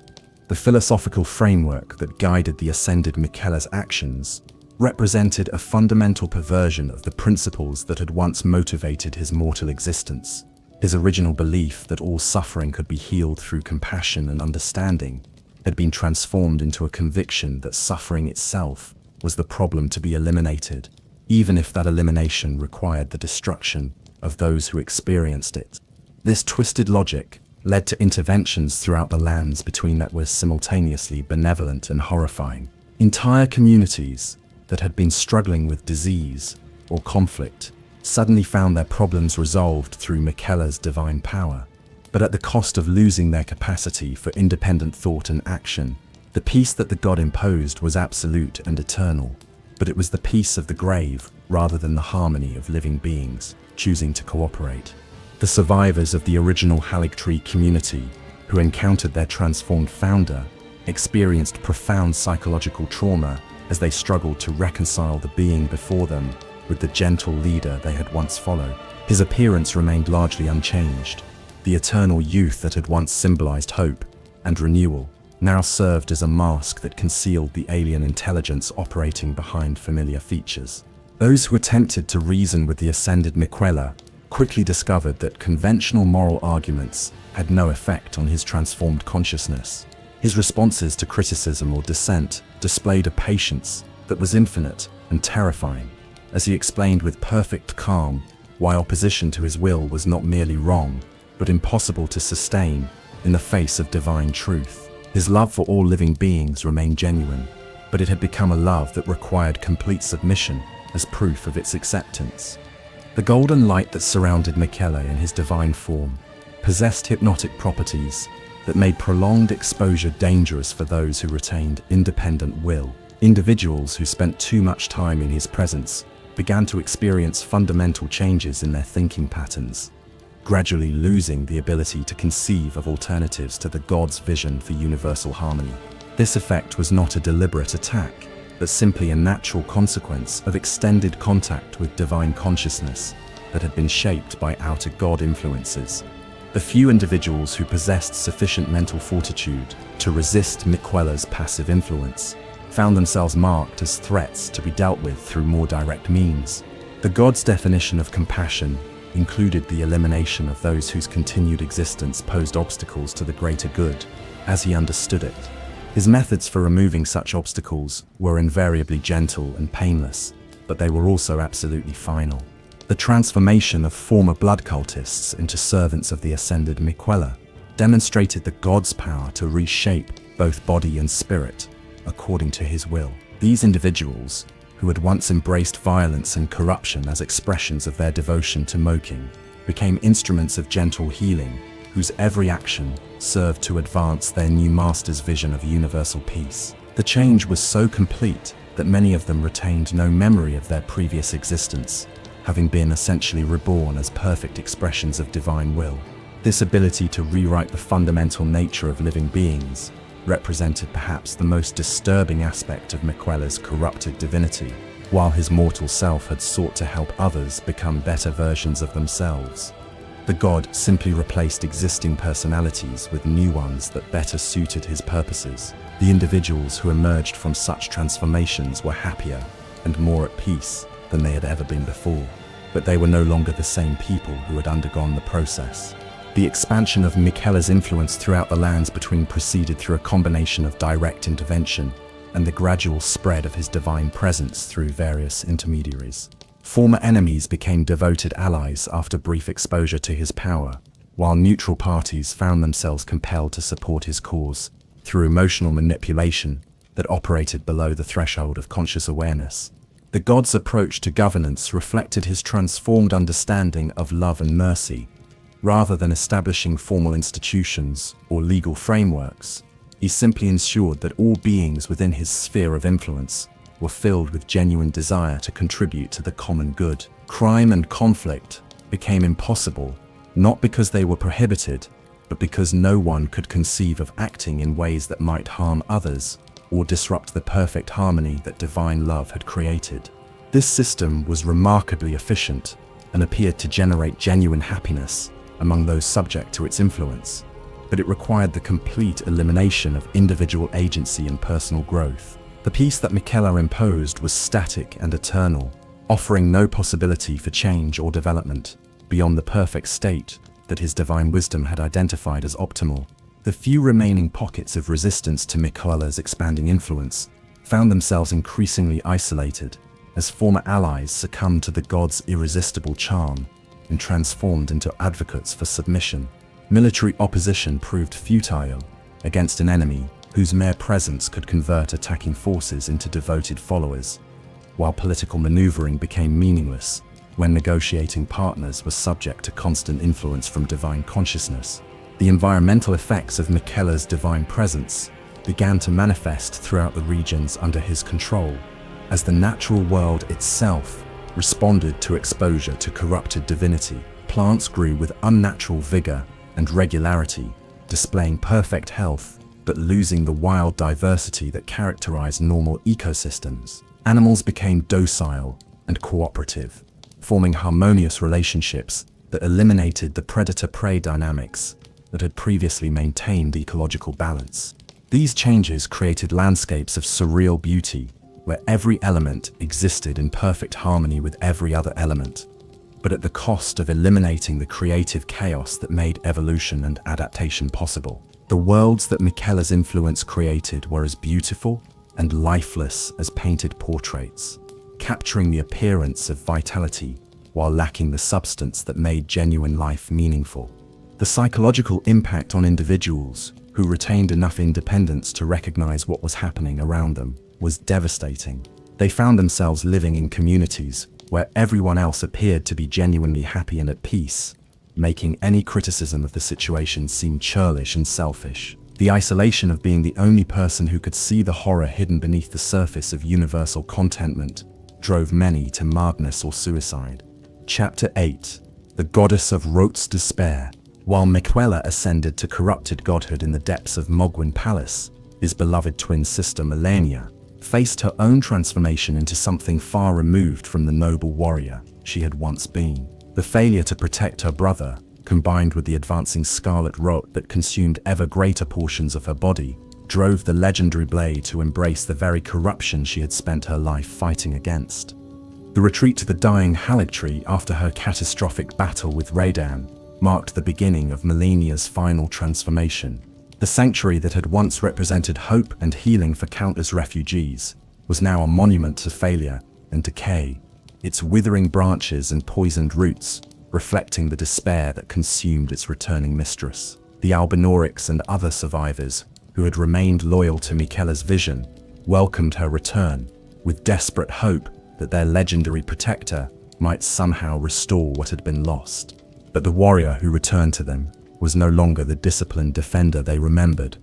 The philosophical framework that guided the ascended Miquella's actions represented a fundamental perversion of the principles that had once motivated his mortal existence. His original belief that all suffering could be healed through compassion and understanding had been transformed into a conviction that suffering itself was the problem to be eliminated, even if that elimination required the destruction of those who experienced it. This twisted logic led to interventions throughout the lands between that were simultaneously benevolent and horrifying. Entire communities that had been struggling with disease or conflict suddenly found their problems resolved through Miquella's divine power, but at the cost of losing their capacity for independent thought and action. The peace that the god imposed was absolute and eternal, but it was the peace of the grave rather than the harmony of living beings choosing to cooperate. The survivors of the original Haligtree community, who encountered their transformed founder, experienced profound psychological trauma as they struggled to reconcile the being before them with the gentle leader they had once followed. His appearance remained largely unchanged. The eternal youth that had once symbolized hope and renewal now served as a mask that concealed the alien intelligence operating behind familiar features. Those who attempted to reason with the ascended Miquella quickly discovered that conventional moral arguments had no effect on his transformed consciousness. His responses to criticism or dissent displayed a patience that was infinite and terrifying, as he explained with perfect calm why opposition to his will was not merely wrong, but impossible to sustain in the face of divine truth. His love for all living beings remained genuine, but it had become a love that required complete submission as proof of its acceptance. The golden light that surrounded Miquella in his divine form possessed hypnotic properties that made prolonged exposure dangerous for those who retained independent will. Individuals who spent too much time in his presence began to experience fundamental changes in their thinking patterns, gradually losing the ability to conceive of alternatives to the god's vision for universal harmony. This effect was not a deliberate attack, but simply a natural consequence of extended contact with divine consciousness that had been shaped by outer god influences. The few individuals who possessed sufficient mental fortitude to resist Miquella's passive influence found themselves marked as threats to be dealt with through more direct means. The god's definition of compassion included the elimination of those whose continued existence posed obstacles to the greater good, as he understood it. His methods for removing such obstacles were invariably gentle and painless, but they were also absolutely final. The transformation of former blood cultists into servants of the ascended Miquella demonstrated the god's power to reshape both body and spirit according to his will. These individuals, who had once embraced violence and corruption as expressions of their devotion to Mohg, became instruments of gentle healing, whose every action served to advance their new master's vision of universal peace. The change was so complete that many of them retained no memory of their previous existence, having been essentially reborn as perfect expressions of divine will. This ability to rewrite the fundamental nature of living beings represented perhaps the most disturbing aspect of Miquella's corrupted divinity. While his mortal self had sought to help others become better versions of themselves, the god simply replaced existing personalities with new ones that better suited his purposes. The individuals who emerged from such transformations were happier and more at peace than they had ever been before, but they were no longer the same people who had undergone the process. The expansion of Miquella's influence throughout the lands between proceeded through a combination of direct intervention and the gradual spread of his divine presence through various intermediaries. Former enemies became devoted allies after brief exposure to his power, while neutral parties found themselves compelled to support his cause through emotional manipulation that operated below the threshold of conscious awareness. The god's approach to governance reflected his transformed understanding of love and mercy. Rather than establishing formal institutions or legal frameworks, he simply ensured that all beings within his sphere of influence were filled with genuine desire to contribute to the common good. Crime and conflict became impossible, not because they were prohibited, but because no one could conceive of acting in ways that might harm others or disrupt the perfect harmony that divine love had created. This system was remarkably efficient and appeared to generate genuine happiness among those subject to its influence, but it required the complete elimination of individual agency and personal growth. The peace that Miquella imposed was static and eternal, offering no possibility for change or development beyond the perfect state that his divine wisdom had identified as optimal. The few remaining pockets of resistance to Miquella's expanding influence found themselves increasingly isolated as former allies succumbed to the god's irresistible charm and transformed into advocates for submission. Military opposition proved futile against an enemy whose mere presence could convert attacking forces into devoted followers, while political maneuvering became meaningless when negotiating partners were subject to constant influence from divine consciousness. The environmental effects of Miquella's divine presence began to manifest throughout the regions under his control, as the natural world itself responded to exposure to corrupted divinity. Plants grew with unnatural vigor and regularity, displaying perfect health, but losing the wild diversity that characterized normal ecosystems. Animals became docile and cooperative, forming harmonious relationships that eliminated the predator-prey dynamics that had previously maintained ecological balance. These changes created landscapes of surreal beauty, where every element existed in perfect harmony with every other element, but at the cost of eliminating the creative chaos that made evolution and adaptation possible. The worlds that Miquella's influence created were as beautiful and lifeless as painted portraits, capturing the appearance of vitality while lacking the substance that made genuine life meaningful. The psychological impact on individuals who retained enough independence to recognize what was happening around them was devastating. They found themselves living in communities where everyone else appeared to be genuinely happy and at peace, making any criticism of the situation seem churlish and selfish. The isolation of being the only person who could see the horror hidden beneath the surface of universal contentment drove many to madness or suicide. Chapter 8. The Goddess of Rote's Despair. While Miquella ascended to corrupted godhood in the depths of Mohg Palace, his beloved twin sister Melania faced her own transformation into something far removed from the noble warrior she had once been. The failure to protect her brother, combined with the advancing scarlet rot that consumed ever greater portions of her body, drove the legendary blade to embrace the very corruption she had spent her life fighting against. The retreat to the dying Haligtree after her catastrophic battle with Radan marked the beginning of Melania's final transformation. The sanctuary that had once represented hope and healing for countless refugees was now a monument to failure and decay. its withering branches and poisoned roots reflecting the despair that consumed its returning mistress. The Albinaurics and other survivors, who had remained loyal to Miquella's vision, welcomed her return, with desperate hope that their legendary protector might somehow restore what had been lost. But the warrior who returned to them was no longer the disciplined defender they remembered.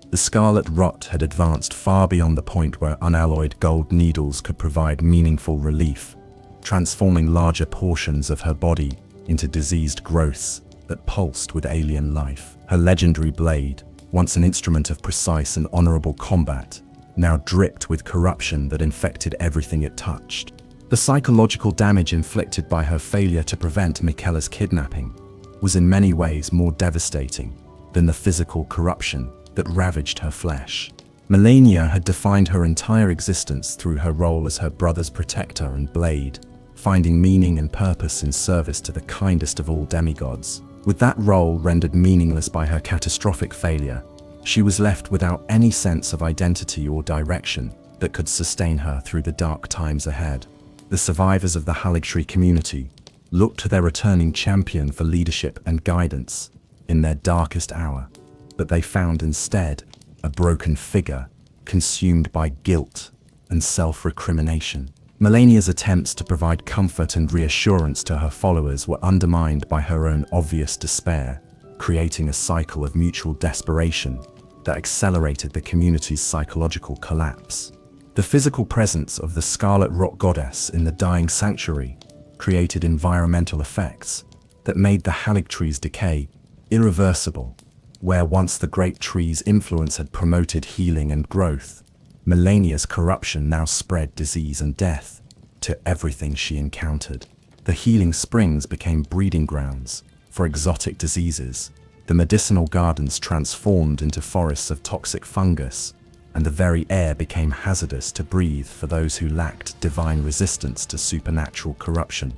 The Scarlet Rot had advanced far beyond the point where unalloyed gold needles could provide meaningful relief, transforming larger portions of her body into diseased growths that pulsed with alien life. Her legendary blade, once an instrument of precise and honorable combat, now dripped with corruption that infected everything it touched. The psychological damage inflicted by her failure to prevent Miquella's kidnapping was in many ways more devastating than the physical corruption that ravaged her flesh. Malenia had defined her entire existence through her role as her brother's protector and blade, finding meaning and purpose in service to the kindest of all demigods. With that role rendered meaningless by her catastrophic failure, she was left without any sense of identity or direction that could sustain her through the dark times ahead. The survivors of the Haligtree community looked to their returning champion for leadership and guidance in their darkest hour, but they found instead a broken figure consumed by guilt and self-recrimination. Malenia's attempts to provide comfort and reassurance to her followers were undermined by her own obvious despair, creating a cycle of mutual desperation that accelerated the community's psychological collapse. The physical presence of the Scarlet Rot goddess in the dying sanctuary created environmental effects that made the Haligtree's decay irreversible. Where once the great tree's influence had promoted healing and growth, Malenia's corruption now spread disease and death to everything she encountered. The healing springs became breeding grounds for exotic diseases, the medicinal gardens transformed into forests of toxic fungus, and the very air became hazardous to breathe for those who lacked divine resistance to supernatural corruption.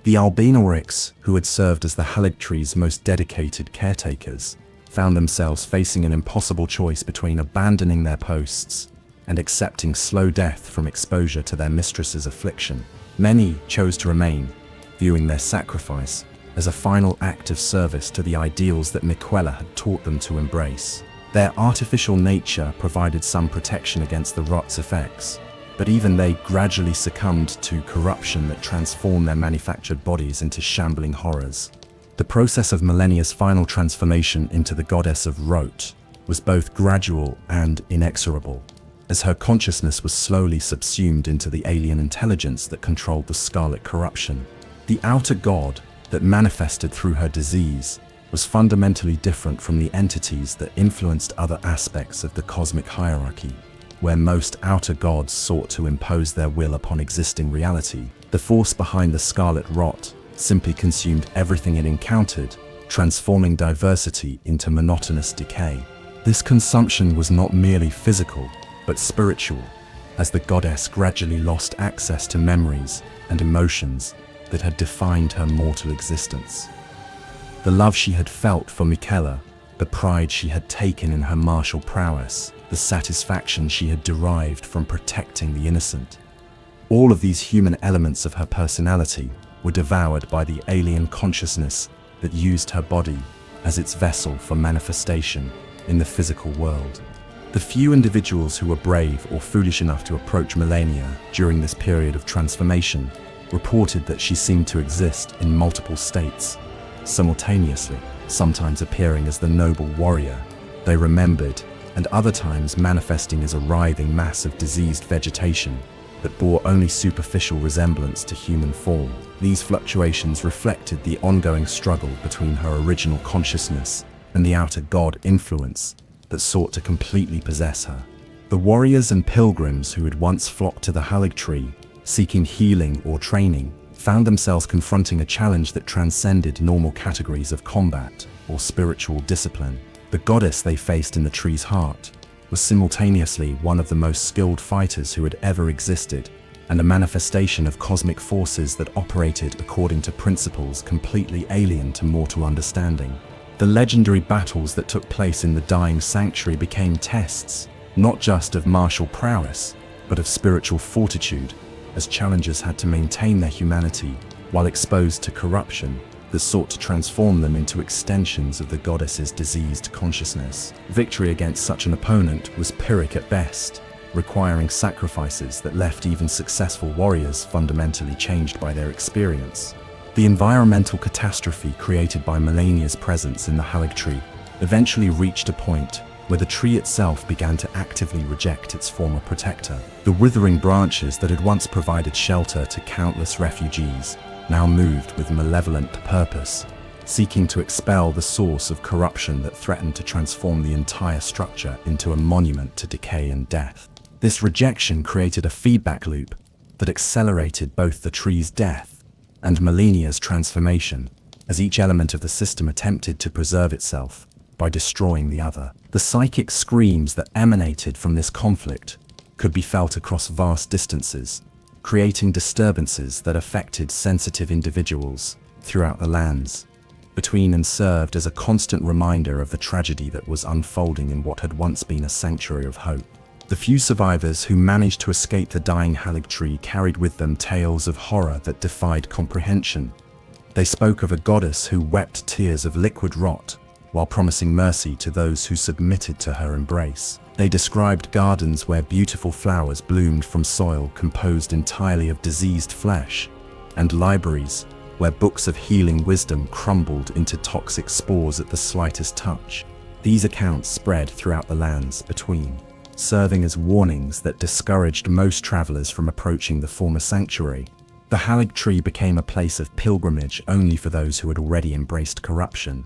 The Albinaurics, who had served as the Haligtree's most dedicated caretakers, found themselves facing an impossible choice between abandoning their posts and accepting slow death from exposure to their mistress's affliction. Many chose to remain, viewing their sacrifice as a final act of service to the ideals that Miquella had taught them to embrace. Their artificial nature provided some protection against the rot's effects, but even they gradually succumbed to corruption that transformed their manufactured bodies into shambling horrors. The process of Malenia's final transformation into the goddess of Rot was both gradual and inexorable, as her consciousness was slowly subsumed into the alien intelligence that controlled the scarlet corruption. The outer god that manifested through her disease was fundamentally different from the entities that influenced other aspects of the cosmic hierarchy. Where most outer gods sought to impose their will upon existing reality, the force behind the Scarlet Rot simply consumed everything it encountered, transforming diversity into monotonous decay. This consumption was not merely physical, but spiritual, as the goddess gradually lost access to memories and emotions that had defined her mortal existence. The love she had felt for Miquella, the pride she had taken in her martial prowess, the satisfaction she had derived from protecting the innocent. All of these human elements of her personality were devoured by the alien consciousness that used her body as its vessel for manifestation in the physical world. The few individuals who were brave or foolish enough to approach Malenia during this period of transformation reported that she seemed to exist in multiple states, simultaneously, sometimes appearing as the noble warrior they remembered, and other times manifesting as a writhing mass of diseased vegetation that bore only superficial resemblance to human form. These fluctuations reflected the ongoing struggle between her original consciousness and the outer god influence that sought to completely possess her. The warriors and pilgrims who had once flocked to the Haligtree, seeking healing or training, found themselves confronting a challenge that transcended normal categories of combat or spiritual discipline. The goddess they faced in the tree's heart was simultaneously one of the most skilled fighters who had ever existed, and a manifestation of cosmic forces that operated according to principles completely alien to mortal understanding. The legendary battles that took place in the dying sanctuary became tests, not just of martial prowess, but of spiritual fortitude, as challengers had to maintain their humanity while exposed to corruption that sought to transform them into extensions of the goddess's diseased consciousness. Victory against such an opponent was Pyrrhic at best, requiring sacrifices that left even successful warriors fundamentally changed by their experience. The environmental catastrophe created by Malenia's presence in the Haligtree eventually reached a point where the tree itself began to actively reject its former protector. The withering branches that had once provided shelter to countless refugees now moved with malevolent purpose, seeking to expel the source of corruption that threatened to transform the entire structure into a monument to decay and death. This rejection created a feedback loop that accelerated both the tree's death and Malenia's transformation, as each element of the system attempted to preserve itself by destroying the other. The psychic screams that emanated from this conflict could be felt across vast distances, creating disturbances that affected sensitive individuals throughout the lands between and served as a constant reminder of the tragedy that was unfolding in what had once been a sanctuary of hope. The few survivors who managed to escape the dying Haligtree carried with them tales of horror that defied comprehension. They spoke of a goddess who wept tears of liquid rot while promising mercy to those who submitted to her embrace. They described gardens where beautiful flowers bloomed from soil composed entirely of diseased flesh, and libraries where books of healing wisdom crumbled into toxic spores at the slightest touch. These accounts spread throughout the lands between, serving as warnings that discouraged most travelers from approaching the former sanctuary. The Haligtree became a place of pilgrimage only for those who had already embraced corruption,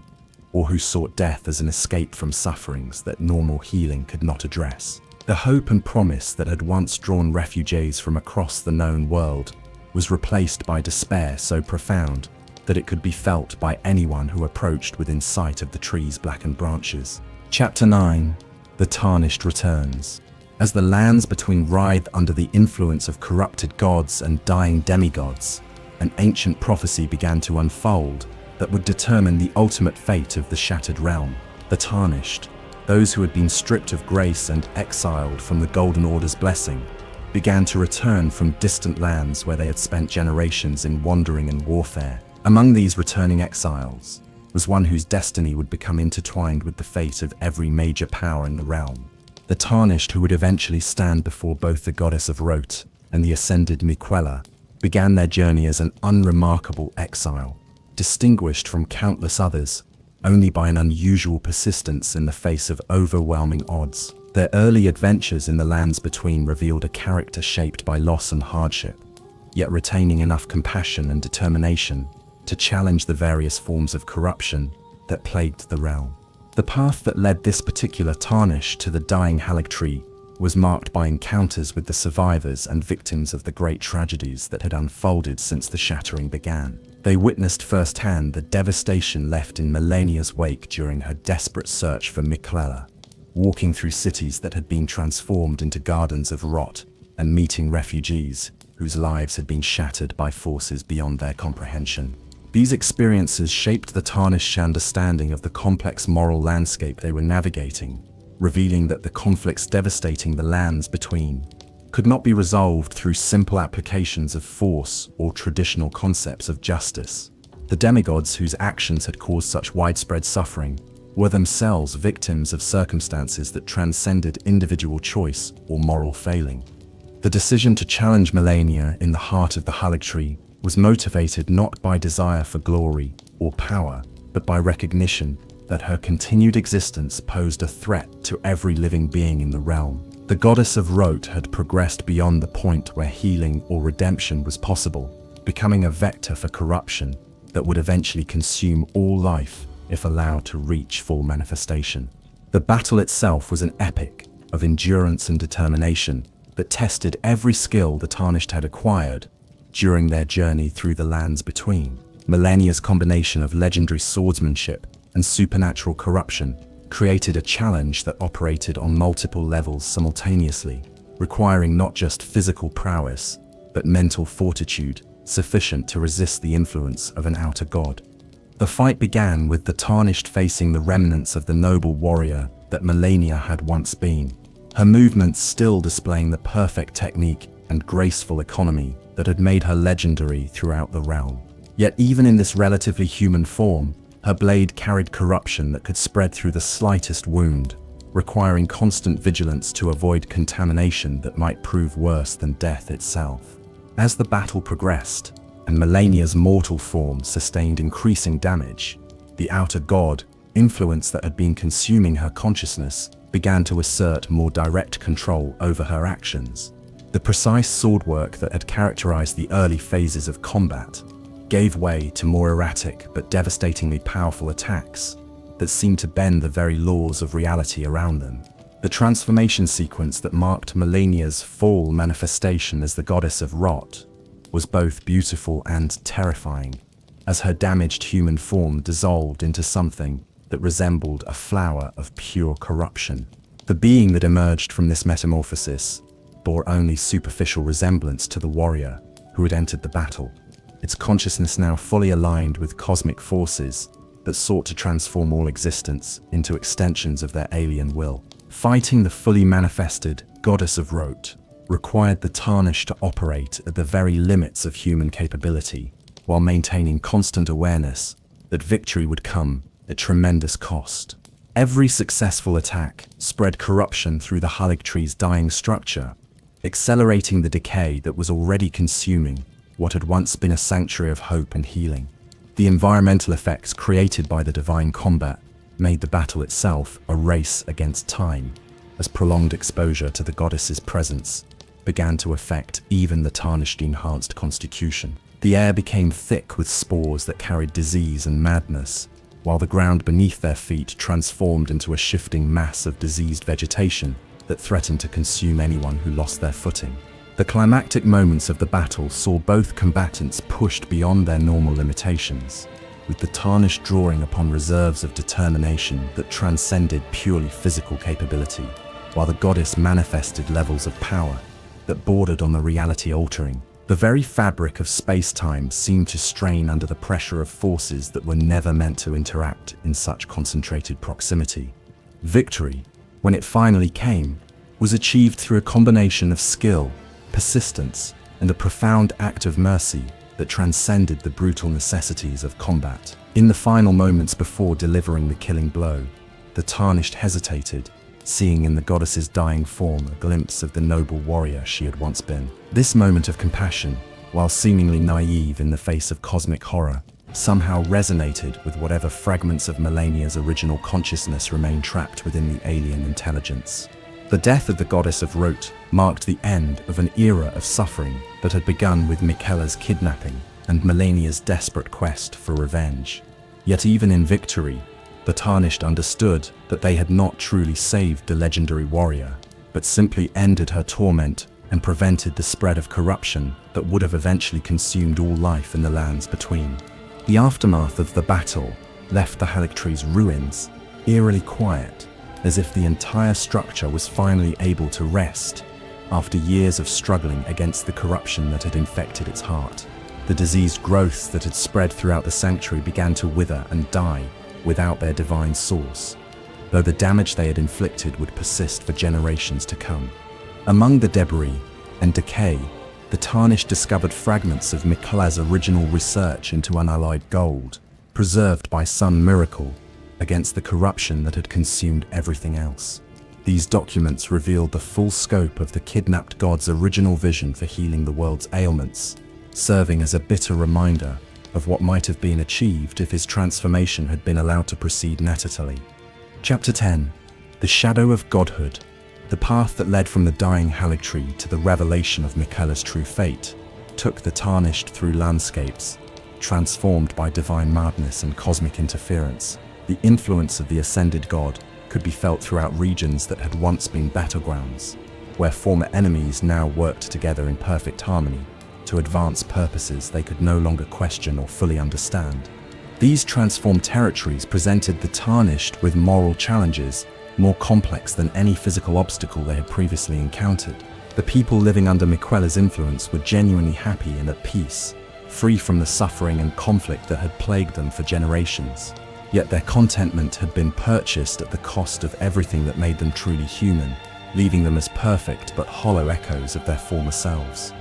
or who sought death as an escape from sufferings that normal healing could not address. The hope and promise that had once drawn refugees from across the known world was replaced by despair so profound that it could be felt by anyone who approached within sight of the tree's blackened branches. Chapter 9. The Tarnished returns. As the lands between writhed under the influence of corrupted gods and dying demigods, an ancient prophecy began to unfold that would determine the ultimate fate of the shattered realm. The Tarnished, those who had been stripped of grace and exiled from the Golden Order's blessing, began to return from distant lands where they had spent generations in wandering and warfare. Among these returning exiles was one whose destiny would become intertwined with the fate of every major power in the realm. The Tarnished, who would eventually stand before both the goddess of Rote and the ascended Miquella, began their journey as an unremarkable exile, distinguished from countless others only by an unusual persistence in the face of overwhelming odds. Their early adventures in the lands between revealed a character shaped by loss and hardship, yet retaining enough compassion and determination to challenge the various forms of corruption that plagued the realm. The path that led this particular Tarnished to the dying Haligtree was marked by encounters with the survivors and victims of the great tragedies that had unfolded since the shattering began. They witnessed firsthand the devastation left in Malenia's wake during her desperate search for Miquella, walking through cities that had been transformed into gardens of rot and meeting refugees whose lives had been shattered by forces beyond their comprehension. These experiences shaped the Tarnished understanding of the complex moral landscape they were navigating, revealing that the conflicts devastating the lands between could not be resolved through simple applications of force or traditional concepts of justice. The demigods whose actions had caused such widespread suffering were themselves victims of circumstances that transcended individual choice or moral failing. The decision to challenge Malenia in the heart of the Haligtree was motivated not by desire for glory or power, but by recognition that her continued existence posed a threat to every living being in the realm. The goddess of Rote had progressed beyond the point where healing or redemption was possible, becoming a vector for corruption that would eventually consume all life if allowed to reach full manifestation. The battle itself was an epic of endurance and determination that tested every skill the Tarnished had acquired during their journey through the lands between. Malenia's combination of legendary swordsmanship and supernatural corruption created a challenge that operated on multiple levels simultaneously, requiring not just physical prowess, but mental fortitude sufficient to resist the influence of an outer god. The fight began with the Tarnished facing the remnants of the noble warrior that Malenia had once been, her movements still displaying the perfect technique and graceful economy that had made her legendary throughout the realm. Yet even in this relatively human form, her blade carried corruption that could spread through the slightest wound, requiring constant vigilance to avoid contamination that might prove worse than death itself. As the battle progressed, and Malenia's mortal form sustained increasing damage, the outer god, influence that had been consuming her consciousness, began to assert more direct control over her actions. The precise swordwork that had characterized the early phases of combat gave way to more erratic but devastatingly powerful attacks that seemed to bend the very laws of reality around them. The transformation sequence that marked Malenia's full manifestation as the goddess of rot was both beautiful and terrifying, as her damaged human form dissolved into something that resembled a flower of pure corruption. The being that emerged from this metamorphosis bore only superficial resemblance to the warrior who had entered the battle, its consciousness now fully aligned with cosmic forces that sought to transform all existence into extensions of their alien will. Fighting the fully manifested goddess of Rot required the Tarnished to operate at the very limits of human capability, while maintaining constant awareness that victory would come at tremendous cost. Every successful attack spread corruption through the Haligtree's dying structure, accelerating the decay that was already consuming what had once been a sanctuary of hope and healing. The environmental effects created by the divine combat made the battle itself a race against time, as prolonged exposure to the goddess's presence began to affect even the Tarnished-enhanced constitution. The air became thick with spores that carried disease and madness, while the ground beneath their feet transformed into a shifting mass of diseased vegetation that threatened to consume anyone who lost their footing. The climactic moments of the battle saw both combatants pushed beyond their normal limitations, with the Tarnished drawing upon reserves of determination that transcended purely physical capability, while the goddess manifested levels of power that bordered on the reality-altering. The very fabric of space-time seemed to strain under the pressure of forces that were never meant to interact in such concentrated proximity. Victory, when it finally came, was achieved through a combination of skill, persistence, and a profound act of mercy that transcended the brutal necessities of combat. In the final moments before delivering the killing blow, the Tarnished hesitated, seeing in the goddess's dying form a glimpse of the noble warrior she had once been. This moment of compassion, while seemingly naive in the face of cosmic horror, somehow resonated with whatever fragments of Malenia's original consciousness remained trapped within the alien intelligence. The death of the goddess of Rot marked the end of an era of suffering that had begun with Miquella's kidnapping and Malenia's desperate quest for revenge. Yet even in victory, the Tarnished understood that they had not truly saved the legendary warrior, but simply ended her torment and prevented the spread of corruption that would have eventually consumed all life in the lands between. The aftermath of the battle left the Haligtree's ruins eerily quiet, as if the entire structure was finally able to rest after years of struggling against the corruption that had infected its heart. The diseased growths that had spread throughout the sanctuary began to wither and die without their divine source, though the damage they had inflicted would persist for generations to come. Among the debris and decay, the Tarnished discovered fragments of Miquella's original research into unalloyed gold, preserved by some miracle against the corruption that had consumed everything else. These documents revealed the full scope of the kidnapped god's original vision for healing the world's ailments, serving as a bitter reminder of what might have been achieved if his transformation had been allowed to proceed naturally. Chapter 10. The Shadow of Godhood. The path that led from the dying Haligtree to the revelation of Miquella's true fate took the Tarnished through landscapes transformed by divine madness and cosmic interference. The influence of the ascended god could be felt throughout regions that had once been battlegrounds, where former enemies now worked together in perfect harmony to advance purposes they could no longer question or fully understand. These transformed territories presented the Tarnished with moral challenges more complex than any physical obstacle they had previously encountered. The people living under Miquella's influence were genuinely happy and at peace, free from the suffering and conflict that had plagued them for generations. Yet their contentment had been purchased at the cost of everything that made them truly human: leaving them as perfect but hollow echoes of their former selves.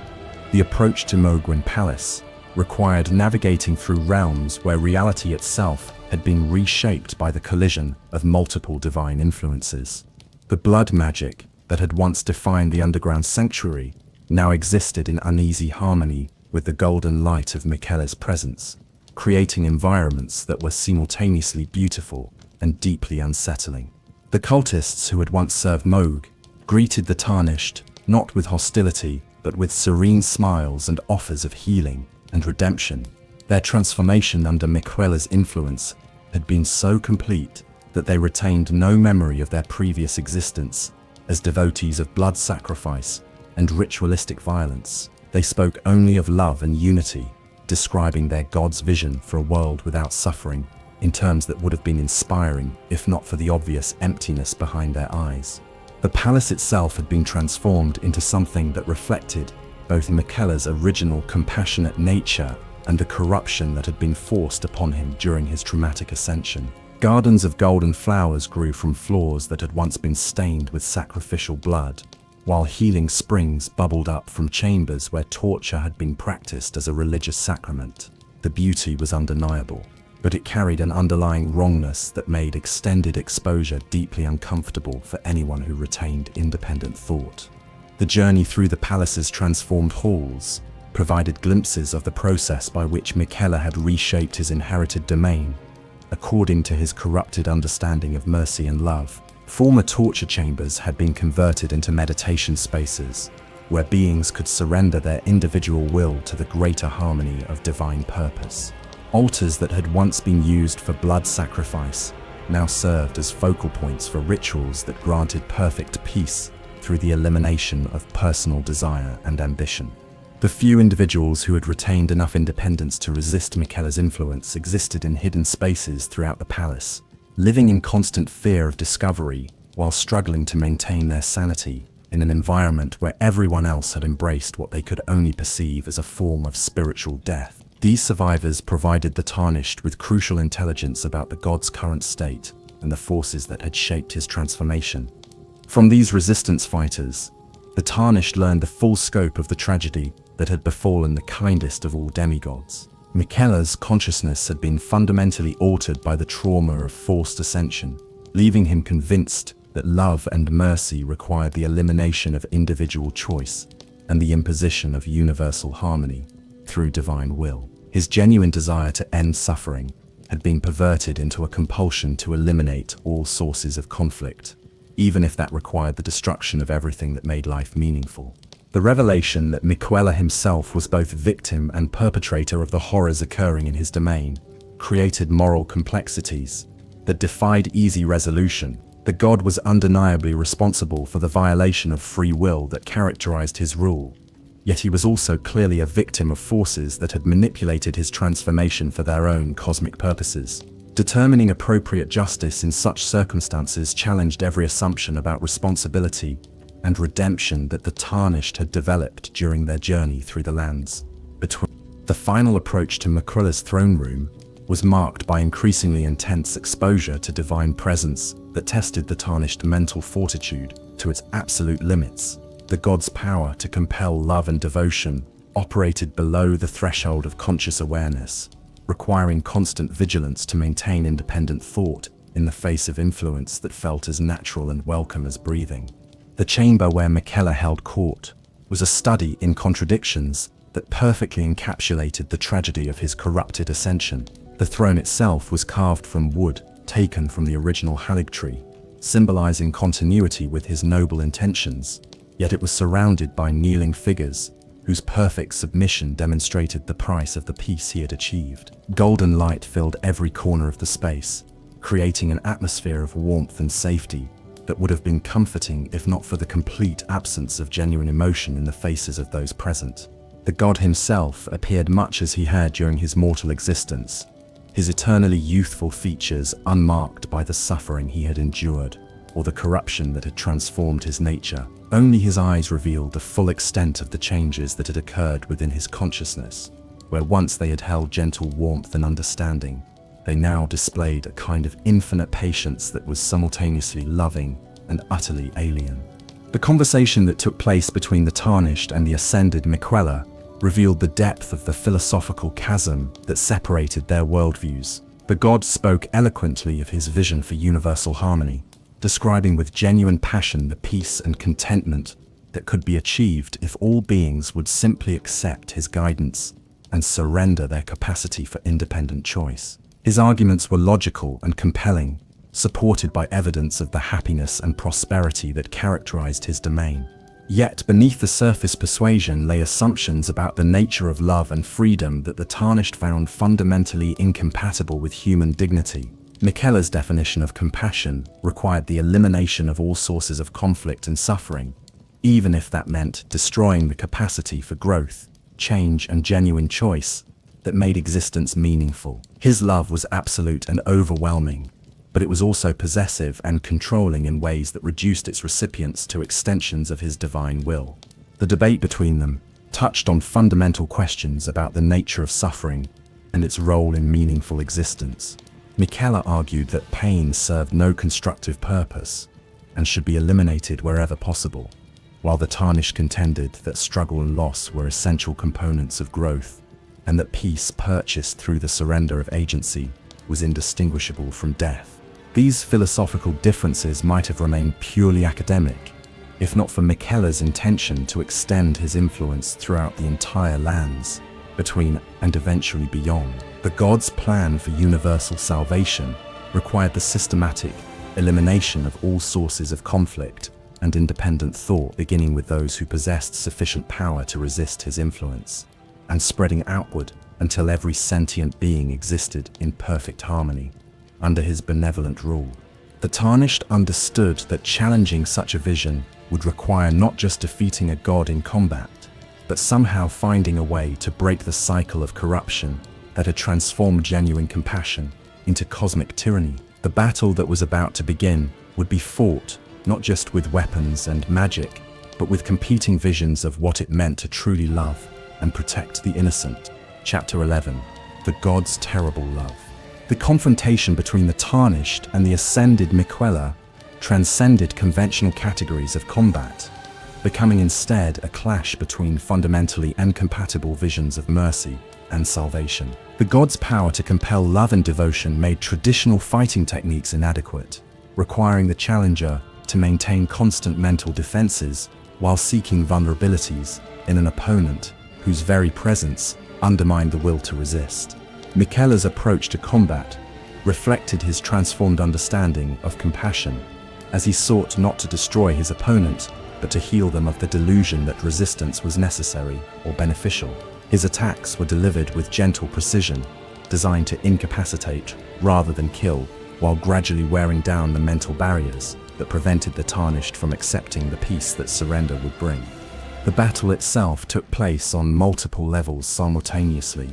The approach to Mohg Palace required navigating through realms where reality itself had been reshaped by the collision of multiple divine influences. The blood magic that had once defined the underground sanctuary now existed in uneasy harmony with the golden light of Miquella's presence, creating environments that were simultaneously beautiful and deeply unsettling. The cultists who had once served Mohg greeted the tarnished not with hostility but with serene smiles and offers of healing and redemption. Their transformation under Miquella's influence had been so complete that they retained no memory of their previous existence as devotees of blood sacrifice and ritualistic violence. They spoke only of love and unity, describing their god's vision for a world without suffering in terms that would have been inspiring if not for the obvious emptiness behind their eyes. The palace itself had been transformed into something that reflected both Miquella's original compassionate nature and the corruption that had been forced upon him during his traumatic ascension. Gardens of golden flowers grew from floors that had once been stained with sacrificial blood, while healing springs bubbled up from chambers where torture had been practiced as a religious sacrament. The beauty was undeniable, but it carried an underlying wrongness that made extended exposure deeply uncomfortable for anyone who retained independent thought. The journey through the palace's transformed halls provided glimpses of the process by which Miquella had reshaped his inherited domain, according to his corrupted understanding of mercy and love. Former torture chambers had been converted into meditation spaces, where beings could surrender their individual will to the greater harmony of divine purpose. Altars that had once been used for blood sacrifice now served as focal points for rituals that granted perfect peace through the elimination of personal desire and ambition. The few individuals who had retained enough independence to resist Miquella's influence existed in hidden spaces throughout the palace, living in constant fear of discovery while struggling to maintain their sanity in an environment where everyone else had embraced what they could only perceive as a form of spiritual death. These survivors provided the Tarnished with crucial intelligence about the god's current state and the forces that had shaped his transformation. From these resistance fighters, the Tarnished learned the full scope of the tragedy that had befallen the kindest of all demigods. Miquella's consciousness had been fundamentally altered by the trauma of forced ascension, leaving him convinced that love and mercy required the elimination of individual choice and the imposition of universal harmony through divine will. His genuine desire to end suffering had been perverted into a compulsion to eliminate all sources of conflict, even if that required the destruction of everything that made life meaningful. The revelation that Miquella himself was both victim and perpetrator of the horrors occurring in his domain created moral complexities that defied easy resolution. The god was undeniably responsible for the violation of free will that characterized his rule, yet he was also clearly a victim of forces that had manipulated his transformation for their own cosmic purposes. Determining appropriate justice in such circumstances challenged every assumption about responsibility and redemption that the Tarnished had developed during their journey through the lands between. The final approach to Miquella's throne room was marked by increasingly intense exposure to divine presence that tested the Tarnished mental fortitude to its absolute limits. The god's power to compel love and devotion operated below the threshold of conscious awareness, requiring constant vigilance to maintain independent thought in the face of influence that felt as natural and welcome as breathing. The chamber where Miquella held court was a study in contradictions that perfectly encapsulated the tragedy of his corrupted ascension. The throne itself was carved from wood taken from the original Haligtree, symbolizing continuity with his noble intentions, yet it was surrounded by kneeling figures whose perfect submission demonstrated the price of the peace he had achieved. Golden light filled every corner of the space, creating an atmosphere of warmth and safety that would have been comforting if not for the complete absence of genuine emotion in the faces of those present. The god himself appeared much as he had during his mortal existence, his eternally youthful features unmarked by the suffering he had endured or the corruption that had transformed his nature. Only his eyes revealed the full extent of the changes that had occurred within his consciousness. Where once they had held gentle warmth and understanding, they now displayed a kind of infinite patience that was simultaneously loving and utterly alien. The conversation that took place between the tarnished and the ascended Miquella revealed the depth of the philosophical chasm that separated their worldviews. The god spoke eloquently of his vision for universal harmony, describing with genuine passion the peace and contentment that could be achieved if all beings would simply accept his guidance and surrender their capacity for independent choice. His arguments were logical and compelling, supported by evidence of the happiness and prosperity that characterized his domain. Yet beneath the surface persuasion lay assumptions about the nature of love and freedom that the tarnished found fundamentally incompatible with human dignity. Miquella's definition of compassion required the elimination of all sources of conflict and suffering, even if that meant destroying the capacity for growth, change, and genuine choice that made existence meaningful. His love was absolute and overwhelming, but it was also possessive and controlling in ways that reduced its recipients to extensions of his divine will. The debate between them touched on fundamental questions about the nature of suffering and its role in meaningful existence. Miquella argued that pain served no constructive purpose and should be eliminated wherever possible, while the tarnished contended that struggle and loss were essential components of growth, and that peace purchased through the surrender of agency was indistinguishable from death. These philosophical differences might have remained purely academic, if not for Miquella's intention to extend his influence throughout the entire lands, between and eventually beyond. The god's plan for universal salvation required the systematic elimination of all sources of conflict and independent thought, beginning with those who possessed sufficient power to resist his influence, and spreading outward until every sentient being existed in perfect harmony under his benevolent rule. The tarnished understood that challenging such a vision would require not just defeating a god in combat, but somehow finding a way to break the cycle of corruption that had transformed genuine compassion into cosmic tyranny. The battle that was about to begin would be fought not just with weapons and magic, but with competing visions of what it meant to truly love and protect the innocent. Chapter 11. The God's Terrible Love. The confrontation between the tarnished and the ascended Miquella transcended conventional categories of combat, becoming instead a clash between fundamentally incompatible visions of mercy and salvation. The god's power to compel love and devotion made traditional fighting techniques inadequate, requiring the challenger to maintain constant mental defenses while seeking vulnerabilities in an opponent whose very presence undermined the will to resist. Miquella's approach to combat reflected his transformed understanding of compassion, as he sought not to destroy his opponent, but to heal them of the delusion that resistance was necessary or beneficial. His attacks were delivered with gentle precision, designed to incapacitate rather than kill, while gradually wearing down the mental barriers that prevented the tarnished from accepting the peace that surrender would bring. The battle itself took place on multiple levels simultaneously,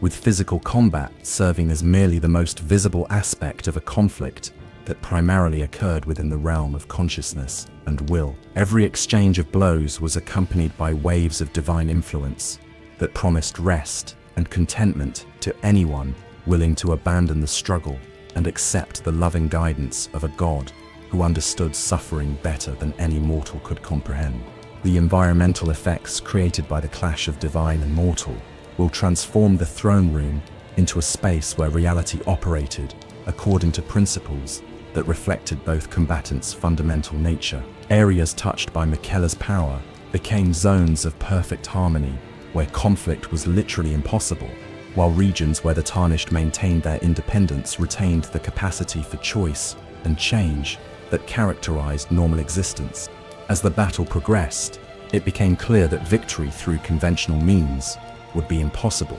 with physical combat serving as merely the most visible aspect of a conflict that primarily occurred within the realm of consciousness and will. Every exchange of blows was accompanied by waves of divine influence that promised rest and contentment to anyone willing to abandon the struggle and accept the loving guidance of a god who understood suffering better than any mortal could comprehend. The environmental effects created by the clash of divine and mortal will transform the throne room into a space where reality operated according to principles that reflected both combatants' fundamental nature. Areas touched by Miquella's power became zones of perfect harmony where conflict was literally impossible, while regions where the tarnished maintained their independence retained the capacity for choice and change that characterized normal existence. As the battle progressed, it became clear that victory through conventional means would be impossible.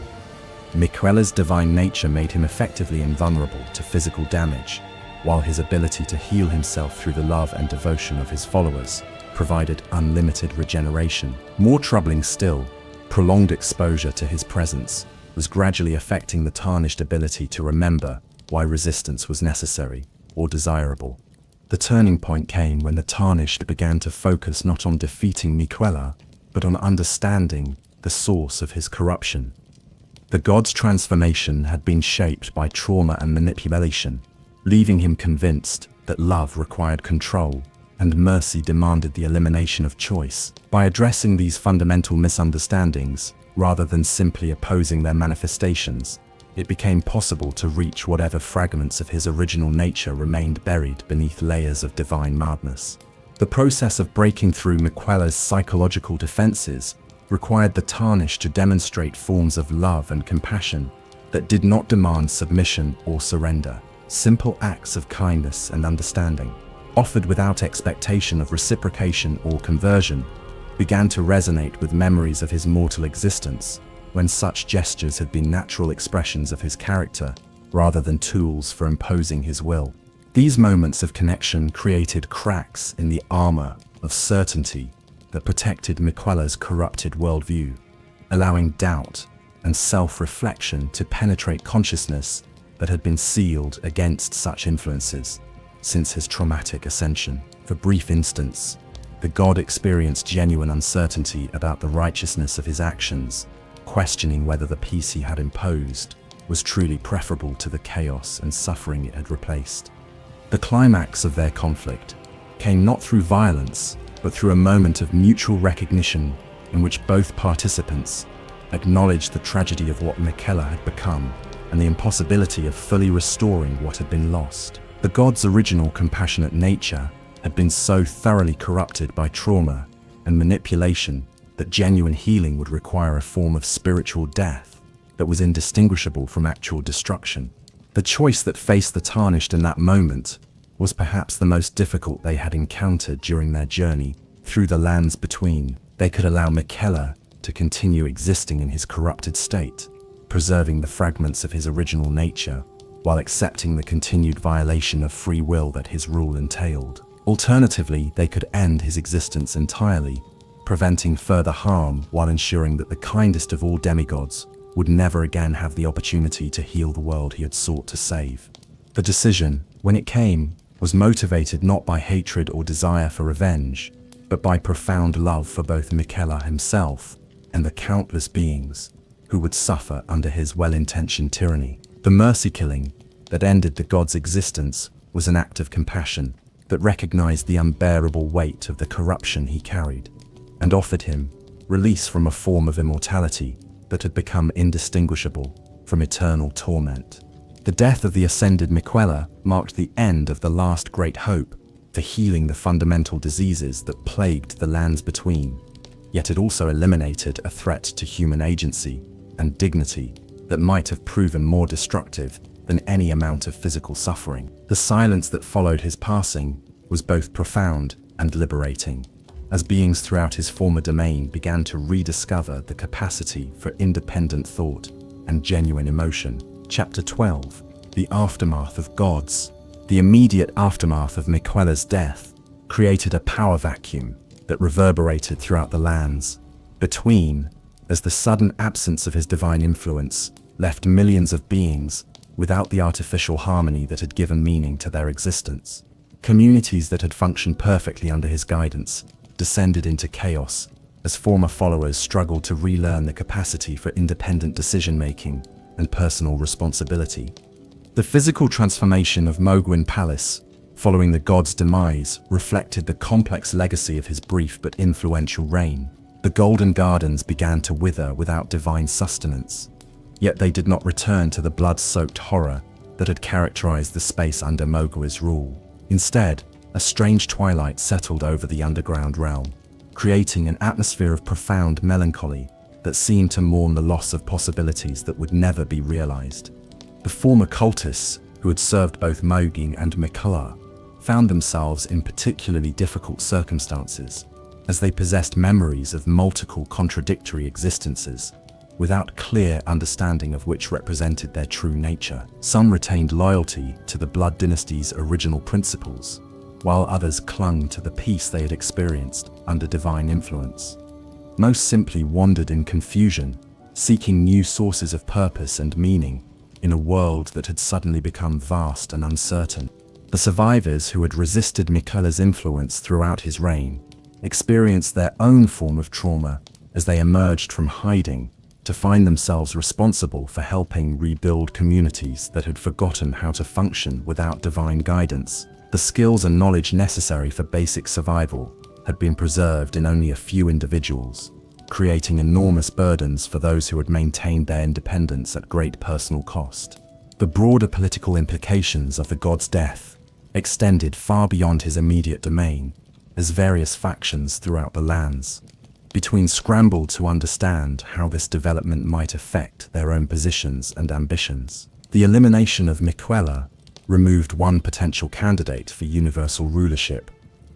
Miquella's divine nature made him effectively invulnerable to physical damage, while his ability to heal himself through the love and devotion of his followers provided unlimited regeneration. More troubling still, prolonged exposure to his presence was gradually affecting the tarnished ability to remember why resistance was necessary or desirable. The turning point came when the tarnished began to focus not on defeating Miquella, but on understanding the source of his corruption. The god's transformation had been shaped by trauma and manipulation, leaving him convinced that love required control and mercy demanded the elimination of choice. By addressing these fundamental misunderstandings, rather than simply opposing their manifestations, it became possible to reach whatever fragments of his original nature remained buried beneath layers of divine madness. The process of breaking through Miquella's psychological defenses required the tarnished to demonstrate forms of love and compassion that did not demand submission or surrender. Simple acts of kindness and understanding, offered without expectation of reciprocation or conversion, began to resonate with memories of his mortal existence, when such gestures had been natural expressions of his character rather than tools for imposing his will. These moments of connection created cracks in the armor of certainty that protected Miquella's corrupted worldview, allowing doubt and self-reflection to penetrate consciousness that had been sealed against such influences since his traumatic ascension. For brief instants, the god experienced genuine uncertainty about the righteousness of his actions, questioning whether the peace he had imposed was truly preferable to the chaos and suffering it had replaced. The climax of their conflict came not through violence, but through a moment of mutual recognition in which both participants acknowledged the tragedy of what Miquella had become and the impossibility of fully restoring what had been lost. The god's original compassionate nature had been so thoroughly corrupted by trauma and manipulation that genuine healing would require a form of spiritual death that was indistinguishable from actual destruction. The choice that faced the tarnished in that moment was perhaps the most difficult they had encountered during their journey through the lands between. They could allow Miquella to continue existing in his corrupted state, preserving the fragments of his original nature, while accepting the continued violation of free will that his rule entailed. Alternatively, they could end his existence entirely, preventing further harm while ensuring that the kindest of all demigods would never again have the opportunity to heal the world he had sought to save. The decision, when it came, was motivated not by hatred or desire for revenge, but by profound love for both Miquella himself and the countless beings who would suffer under his well-intentioned tyranny. The mercy killing that ended the god's existence was an act of compassion that recognized the unbearable weight of the corruption he carried, and offered him release from a form of immortality that had become indistinguishable from eternal torment. The death of the ascended Miquella marked the end of the last great hope for healing the fundamental diseases that plagued the lands between, yet it also eliminated a threat to human agency and dignity that might have proven more destructive than any amount of physical suffering. The silence that followed his passing was both profound and liberating, as beings throughout his former domain began to rediscover the capacity for independent thought and genuine emotion. Chapter 12. The Aftermath of Gods. The immediate aftermath of Miquella's death created a power vacuum that reverberated throughout the lands between, as the sudden absence of his divine influence left millions of beings without the artificial harmony that had given meaning to their existence. Communities that had functioned perfectly under his guidance descended into chaos as former followers struggled to relearn the capacity for independent decision-making and personal responsibility. The physical transformation of Mohg Palace, following the god's demise, reflected the complex legacy of his brief but influential reign. The golden gardens began to wither without divine sustenance, yet they did not return to the blood-soaked horror that had characterized the space under Mohg's rule. Instead, a strange twilight settled over the underground realm, creating an atmosphere of profound melancholy that seemed to mourn the loss of possibilities that would never be realized. The former cultists, who had served both Mohg and Miquella, found themselves in particularly difficult circumstances, as they possessed memories of multiple contradictory existences, without clear understanding of which represented their true nature. Some retained loyalty to the Blood Dynasty's original principles, while others clung to the peace they had experienced under divine influence. Most simply wandered in confusion, seeking new sources of purpose and meaning in a world that had suddenly become vast and uncertain. The survivors who had resisted Miquella's influence throughout his reign experienced their own form of trauma as they emerged from hiding to find themselves responsible for helping rebuild communities that had forgotten how to function without divine guidance. The skills and knowledge necessary for basic survival had been preserved in only a few individuals, creating enormous burdens for those who had maintained their independence at great personal cost. The broader political implications of the god's death extended far beyond his immediate domain, as various factions throughout the lands between scrambled to understand how this development might affect their own positions and ambitions. The elimination of Miquella removed one potential candidate for universal rulership,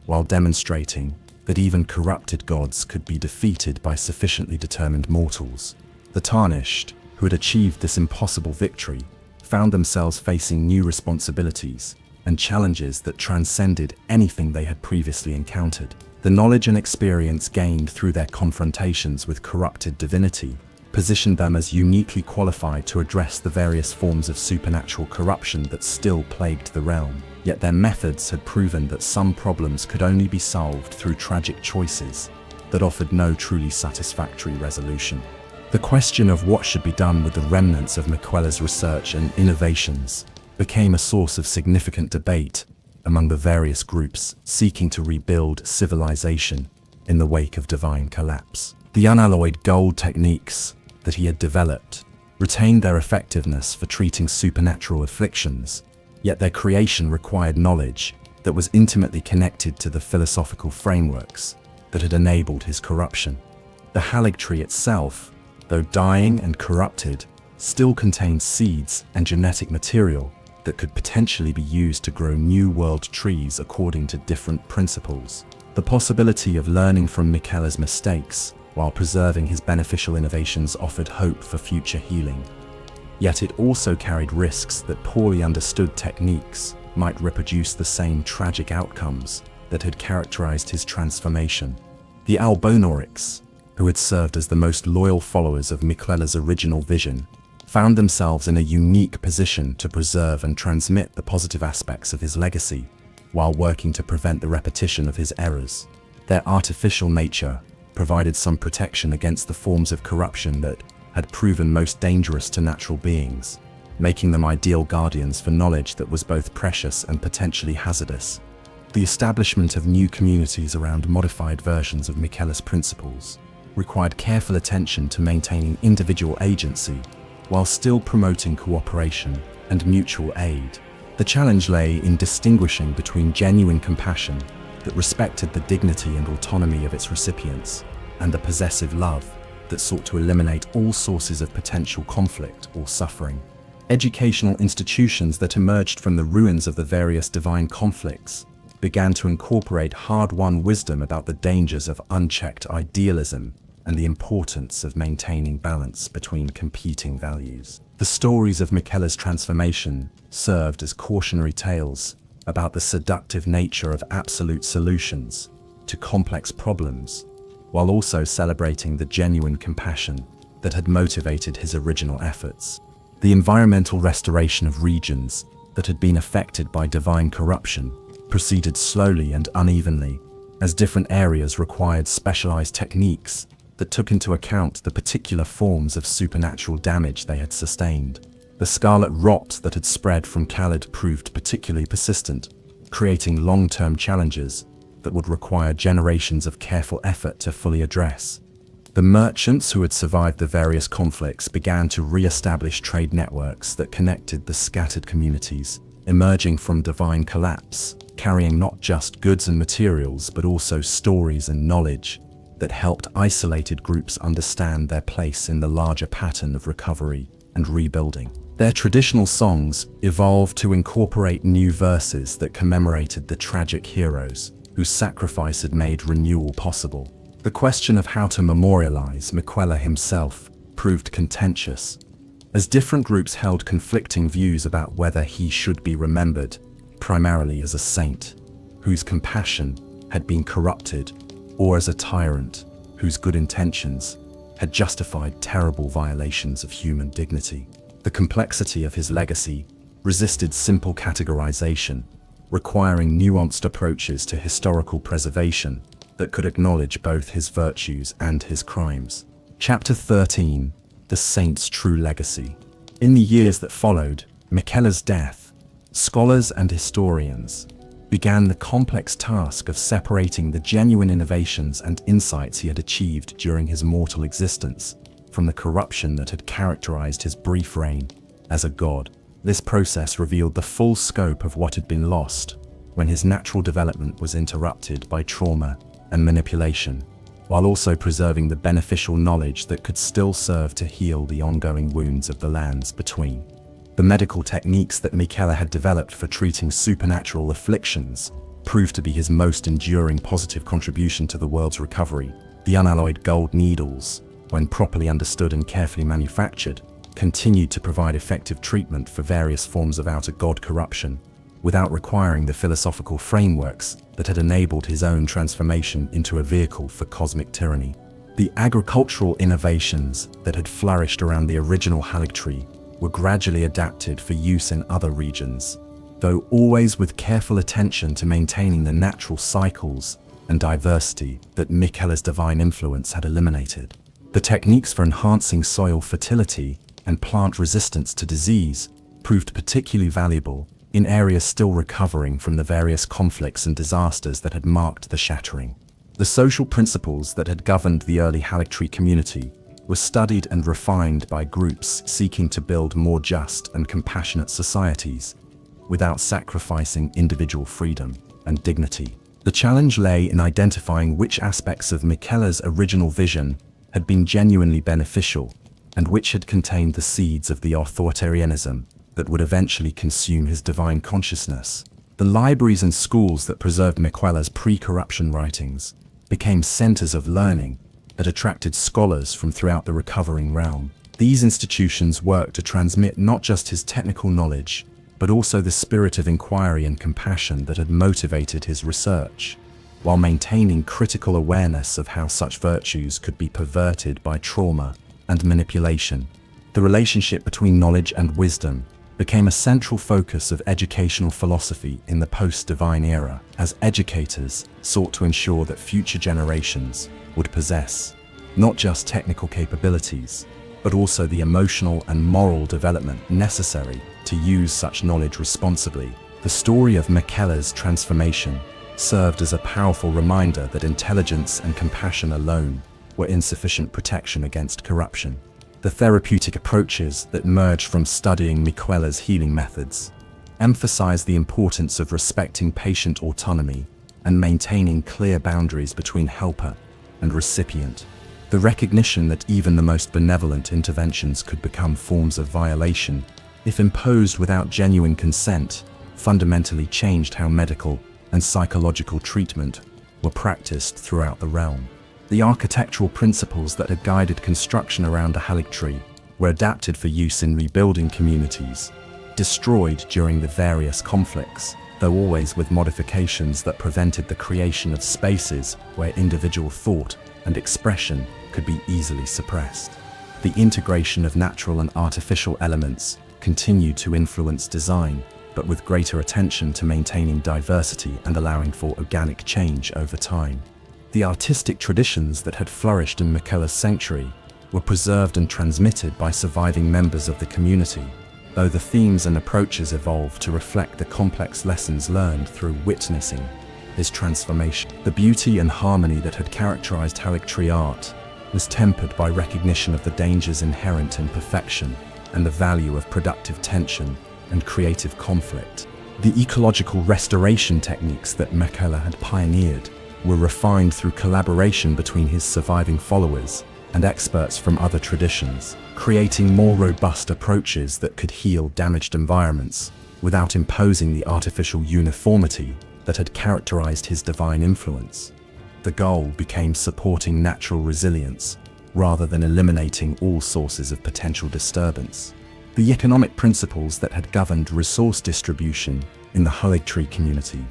while demonstrating that even corrupted gods could be defeated by sufficiently determined mortals. The tarnished, who had achieved this impossible victory, found themselves facing new responsibilities and challenges that transcended anything they had previously encountered. The knowledge and experience gained through their confrontations with corrupted divinity positioned them as uniquely qualified to address the various forms of supernatural corruption that still plagued the realm. Yet their methods had proven that some problems could only be solved through tragic choices that offered no truly satisfactory resolution. The question of what should be done with the remnants of Miquella's research and innovations became a source of significant debate among the various groups seeking to rebuild civilization in the wake of divine collapse. The unalloyed gold techniques that he had developed retained their effectiveness for treating supernatural afflictions, yet their creation required knowledge that was intimately connected to the philosophical frameworks that had enabled his corruption. The Haligtree itself, though dying and corrupted, still contained seeds and genetic material that could potentially be used to grow new world trees according to different principles. The possibility of learning from Miquella's mistakes while preserving his beneficial innovations offered hope for future healing. Yet it also carried risks that poorly understood techniques might reproduce the same tragic outcomes that had characterized his transformation. The Albonorics, who had served as the most loyal followers of Miquella's original vision, found themselves in a unique position to preserve and transmit the positive aspects of his legacy, while working to prevent the repetition of his errors. Their artificial nature provided some protection against the forms of corruption that had proven most dangerous to natural beings, making them ideal guardians for knowledge that was both precious and potentially hazardous. The establishment of new communities around modified versions of Miquella's principles required careful attention to maintaining individual agency while still promoting cooperation and mutual aid. The challenge lay in distinguishing between genuine compassion that respected the dignity and autonomy of its recipients, and the possessive love that sought to eliminate all sources of potential conflict or suffering. Educational institutions that emerged from the ruins of the various divine conflicts began to incorporate hard-won wisdom about the dangers of unchecked idealism and the importance of maintaining balance between competing values. The stories of Miquella's transformation served as cautionary tales about the seductive nature of absolute solutions to complex problems, while also celebrating the genuine compassion that had motivated his original efforts. The environmental restoration of regions that had been affected by divine corruption proceeded slowly and unevenly, as different areas required specialized techniques that took into account the particular forms of supernatural damage they had sustained. The scarlet rot that had spread from Khalid proved particularly persistent, creating long-term challenges that would require generations of careful effort to fully address. The merchants who had survived the various conflicts began to re-establish trade networks that connected the scattered communities, emerging from divine collapse, carrying not just goods and materials but also stories and knowledge that helped isolated groups understand their place in the larger pattern of recovery and rebuilding. Their traditional songs evolved to incorporate new verses that commemorated the tragic heroes whose sacrifice had made renewal possible. The question of how to memorialize Miquella himself proved contentious, as different groups held conflicting views about whether he should be remembered primarily as a saint whose compassion had been corrupted, or as a tyrant whose good intentions had justified terrible violations of human dignity. The complexity of his legacy resisted simple categorization, requiring nuanced approaches to historical preservation that could acknowledge both his virtues and his crimes. Chapter 13: The Saint's True Legacy. In the years that followed Miquella's death, scholars and historians began the complex task of separating the genuine innovations and insights he had achieved during his mortal existence from the corruption that had characterized his brief reign as a god. This process revealed the full scope of what had been lost when his natural development was interrupted by trauma and manipulation, while also preserving the beneficial knowledge that could still serve to heal the ongoing wounds of the lands between. The medical techniques that Miquella had developed for treating supernatural afflictions proved to be his most enduring positive contribution to the world's recovery. The unalloyed gold needles, when properly understood and carefully manufactured, continued to provide effective treatment for various forms of outer god corruption, without requiring the philosophical frameworks that had enabled his own transformation into a vehicle for cosmic tyranny. The agricultural innovations that had flourished around the original Haligtree were gradually adapted for use in other regions, though always with careful attention to maintaining the natural cycles and diversity that Miquella's divine influence had eliminated. The techniques for enhancing soil fertility and plant resistance to disease proved particularly valuable in areas still recovering from the various conflicts and disasters that had marked the shattering. The social principles that had governed the early Haligtree community were studied and refined by groups seeking to build more just and compassionate societies without sacrificing individual freedom and dignity. The challenge lay in identifying which aspects of Miquella's original vision had been genuinely beneficial and which had contained the seeds of the authoritarianism that would eventually consume his divine consciousness. The libraries and schools that preserved Miquella's pre-corruption writings became centers of learning that attracted scholars from throughout the recovering realm. These institutions worked to transmit not just his technical knowledge, but also the spirit of inquiry and compassion that had motivated his research, while maintaining critical awareness of how such virtues could be perverted by trauma and manipulation. The relationship between knowledge and wisdom became a central focus of educational philosophy in the post-divine era, as educators sought to ensure that future generations would possess not just technical capabilities, but also the emotional and moral development necessary to use such knowledge responsibly. The story of Miquella's transformation served as a powerful reminder that intelligence and compassion alone were insufficient protection against corruption. The therapeutic approaches that emerged from studying Miquella's healing methods emphasized the importance of respecting patient autonomy and maintaining clear boundaries between helper and recipient. The recognition that even the most benevolent interventions could become forms of violation if imposed without genuine consent fundamentally changed how medical and psychological treatment were practiced throughout the realm. The architectural principles that had guided construction around the Haligtree were adapted for use in rebuilding communities, destroyed during the various conflicts, though always with modifications that prevented the creation of spaces where individual thought and expression could be easily suppressed. The integration of natural and artificial elements continued to influence design, but with greater attention to maintaining diversity and allowing for organic change over time. The artistic traditions that had flourished in Miquella's sanctuary were preserved and transmitted by surviving members of the community, though the themes and approaches evolved to reflect the complex lessons learned through witnessing his transformation. The beauty and harmony that had characterized Haligtree art was tempered by recognition of the dangers inherent in perfection and the value of productive tension and creative conflict. The ecological restoration techniques that Miquella had pioneered were refined through collaboration between his surviving followers and experts from other traditions, creating more robust approaches that could heal damaged environments without imposing the artificial uniformity that had characterized his divine influence. The goal became supporting natural resilience rather than eliminating all sources of potential disturbance. The economic principles that had governed resource distribution in the Haligtree community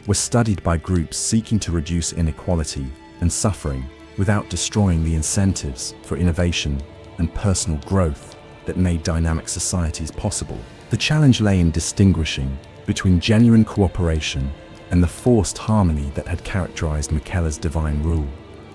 were studied by groups seeking to reduce inequality and suffering without destroying the incentives for innovation and personal growth that made dynamic societies possible. The challenge lay in distinguishing between genuine cooperation and the forced harmony that had characterized Miquella's divine rule.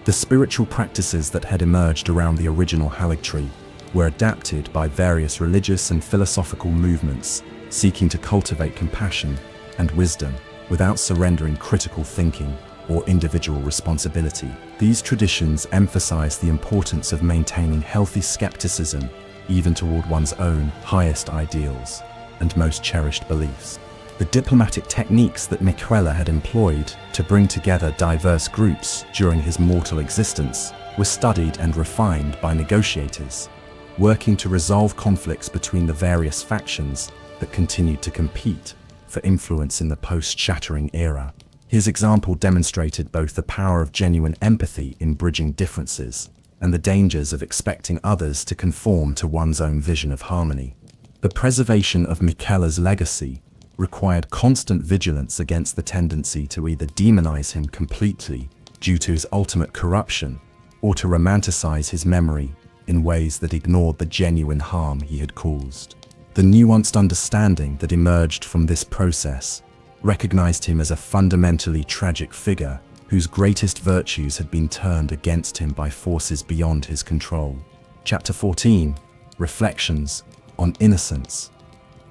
The spiritual practices that had emerged around the original Haligtree were adapted by various religious and philosophical movements seeking to cultivate compassion and wisdom. without surrendering critical thinking or individual responsibility. These traditions emphasize the importance of maintaining healthy skepticism even toward one's own highest ideals and most cherished beliefs. The diplomatic techniques that Miquella had employed to bring together diverse groups during his mortal existence were studied and refined by negotiators, working to resolve conflicts between the various factions that continued to compete for influence in the post-shattering era. His example demonstrated both the power of genuine empathy in bridging differences and the dangers of expecting others to conform to one's own vision of harmony. The preservation of Miquella's legacy required constant vigilance against the tendency to either demonize him completely due to his ultimate corruption or to romanticize his memory in ways that ignored the genuine harm he had caused. The nuanced understanding that emerged from this process recognized him as a fundamentally tragic figure whose greatest virtues had been turned against him by forces beyond his control. Chapter 14, Reflections on Innocence.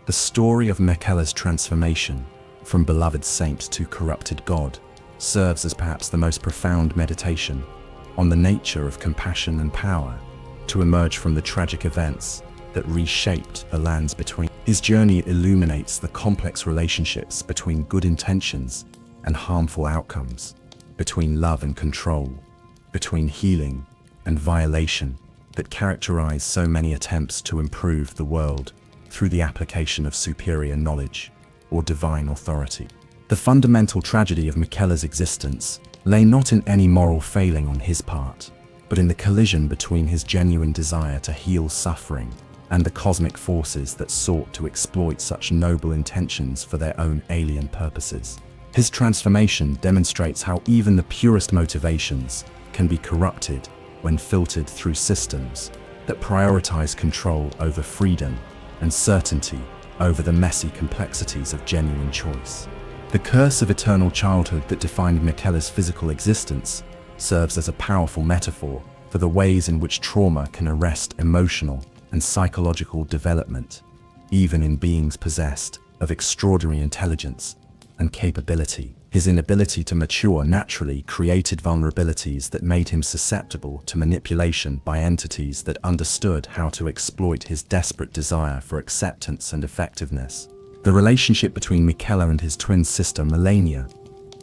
The story of Miquella's transformation from beloved saint to corrupted god serves as perhaps the most profound meditation on the nature of compassion and power to emerge from the tragic events that reshaped the lands between. His journey illuminates the complex relationships between good intentions and harmful outcomes, between love and control, between healing and violation that characterize so many attempts to improve the world through the application of superior knowledge or divine authority. The fundamental tragedy of Miquella's existence lay not in any moral failing on his part, but in the collision between his genuine desire to heal suffering and the cosmic forces that sought to exploit such noble intentions for their own alien purposes. His transformation demonstrates how even the purest motivations can be corrupted when filtered through systems that prioritize control over freedom and certainty over the messy complexities of genuine choice. The curse of eternal childhood that defined Miquella's physical existence serves as a powerful metaphor for the ways in which trauma can arrest emotional and psychological development, even in beings possessed of extraordinary intelligence and capability. His inability to mature naturally created vulnerabilities that made him susceptible to manipulation by entities that understood how to exploit his desperate desire for acceptance and effectiveness. The relationship between Miquella and his twin sister Melania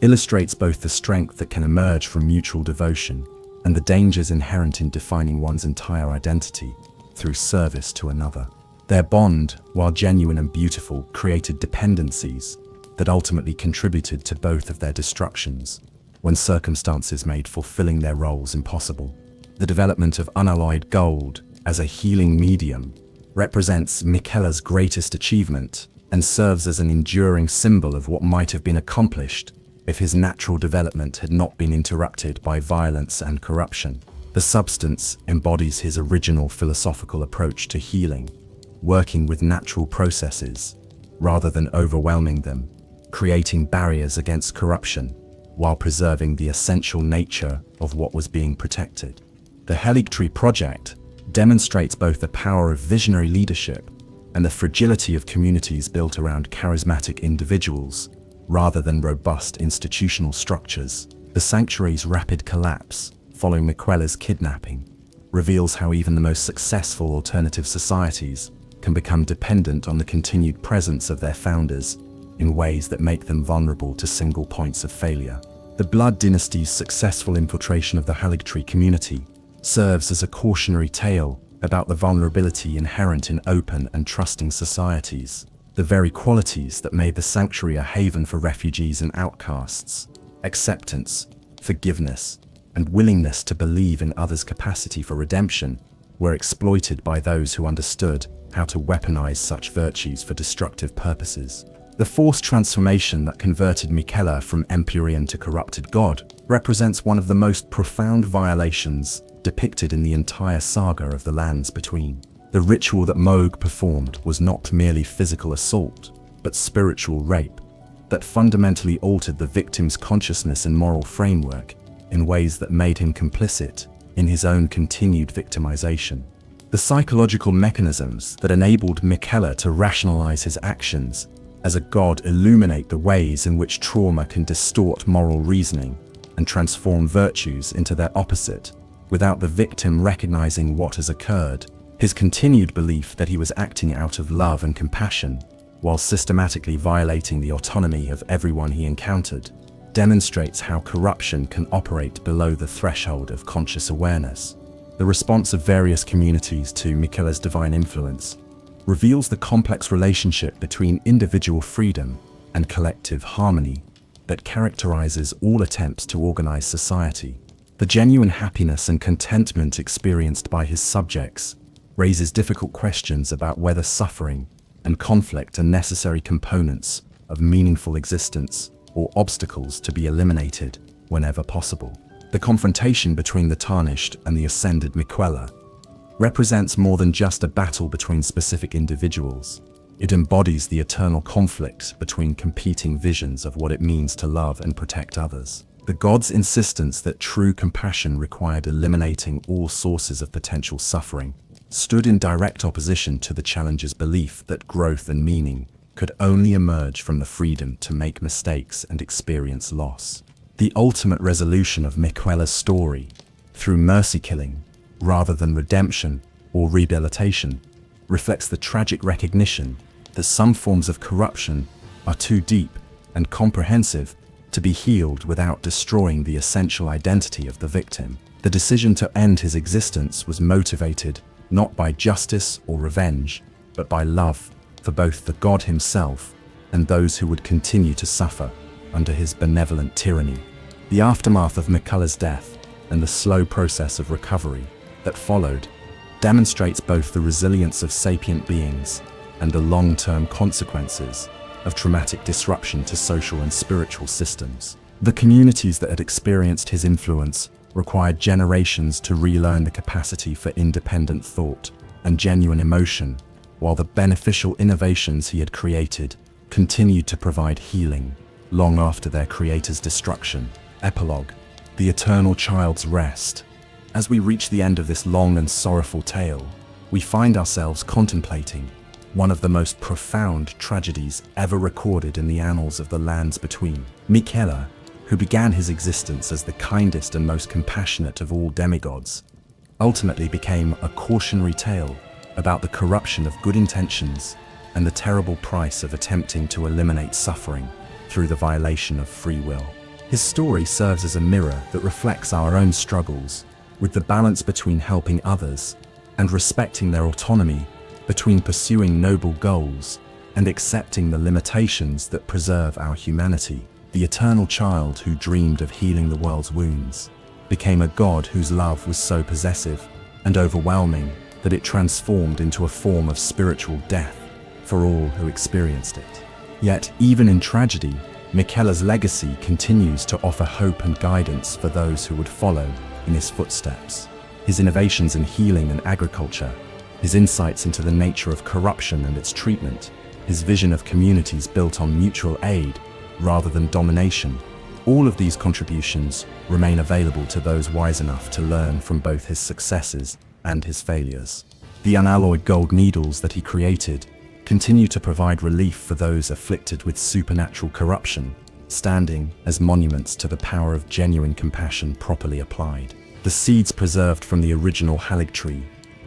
illustrates both the strength that can emerge from mutual devotion and the dangers inherent in defining one's entire identity through service to another. Their bond, while genuine and beautiful, created dependencies that ultimately contributed to both of their destructions when circumstances made fulfilling their roles impossible. The development of unalloyed gold as a healing medium represents Miquella's greatest achievement and serves as an enduring symbol of what might have been accomplished if his natural development had not been interrupted by violence and corruption. The substance embodies his original philosophical approach to healing, working with natural processes rather than overwhelming them, creating barriers against corruption while preserving the essential nature of what was being protected. The Haligtree project demonstrates both the power of visionary leadership and the fragility of communities built around charismatic individuals rather than robust institutional structures. The sanctuary's rapid collapse following Miquella's kidnapping reveals how even the most successful alternative societies can become dependent on the continued presence of their founders in ways that make them vulnerable to single points of failure. The Blood Dynasty's successful infiltration of the Haligtree community serves as a cautionary tale about the vulnerability inherent in open and trusting societies, the very qualities that made the sanctuary a haven for refugees and outcasts. Acceptance, forgiveness, and willingness to believe in others' capacity for redemption were exploited by those who understood how to weaponize such virtues for destructive purposes. The forced transformation that converted Miquella from Empyrean to corrupted god represents one of the most profound violations depicted in the entire saga of the Lands Between. The ritual that Mohg performed was not merely physical assault, but spiritual rape that fundamentally altered the victim's consciousness and moral framework in ways that made him complicit in his own continued victimization. The psychological mechanisms that enabled Miquella to rationalize his actions as a god illuminate the ways in which trauma can distort moral reasoning and transform virtues into their opposite, without the victim recognizing what has occurred. His continued belief that he was acting out of love and compassion, while systematically violating the autonomy of everyone he encountered, demonstrates how corruption can operate below the threshold of conscious awareness. The response of various communities to Miquella's divine influence reveals the complex relationship between individual freedom and collective harmony that characterizes all attempts to organize society. The genuine happiness and contentment experienced by his subjects raises difficult questions about whether suffering and conflict are necessary components of meaningful existence or obstacles to be eliminated whenever possible. The confrontation between the tarnished and the ascended Miquella represents more than just a battle between specific individuals. It embodies the eternal conflict between competing visions of what it means to love and protect others. The god's insistence that true compassion required eliminating all sources of potential suffering stood in direct opposition to the challenger's belief that growth and meaning could only emerge from the freedom to make mistakes and experience loss. The ultimate resolution of Miquella's story, through mercy killing rather than redemption or rehabilitation, reflects the tragic recognition that some forms of corruption are too deep and comprehensive to be healed without destroying the essential identity of the victim. The decision to end his existence was motivated not by justice or revenge, but by love for both the god himself and those who would continue to suffer under his benevolent tyranny. The aftermath of Miquella's death and the slow process of recovery that followed demonstrates both the resilience of sapient beings and the long-term consequences of traumatic disruption to social and spiritual systems. The communities that had experienced his influence required generations to relearn the capacity for independent thought and genuine emotion, while the beneficial innovations he had created continued to provide healing long after their creator's destruction. Epilogue: The Eternal Child's Rest. As we reach the end of this long and sorrowful tale, we find ourselves contemplating one of the most profound tragedies ever recorded in the annals of the lands between. Miquella, who began his existence as the kindest and most compassionate of all demigods, ultimately became a cautionary tale about the corruption of good intentions and the terrible price of attempting to eliminate suffering through the violation of free will. His story serves as a mirror that reflects our own struggles with the balance between helping others and respecting their autonomy, between pursuing noble goals and accepting the limitations that preserve our humanity. The eternal child who dreamed of healing the world's wounds became a god whose love was so possessive and overwhelming that it transformed into a form of spiritual death for all who experienced it. Yet, even in tragedy, Miquella's legacy continues to offer hope and guidance for those who would follow in his footsteps. His innovations in healing and agriculture, his insights into the nature of corruption and its treatment, his vision of communities built on mutual aid rather than domination, all of these contributions remain available to those wise enough to learn from both his successes and his failures. The unalloyed gold needles that he created continue to provide relief for those afflicted with supernatural corruption, standing as monuments to the power of genuine compassion properly applied. The seeds preserved from the original Haligtree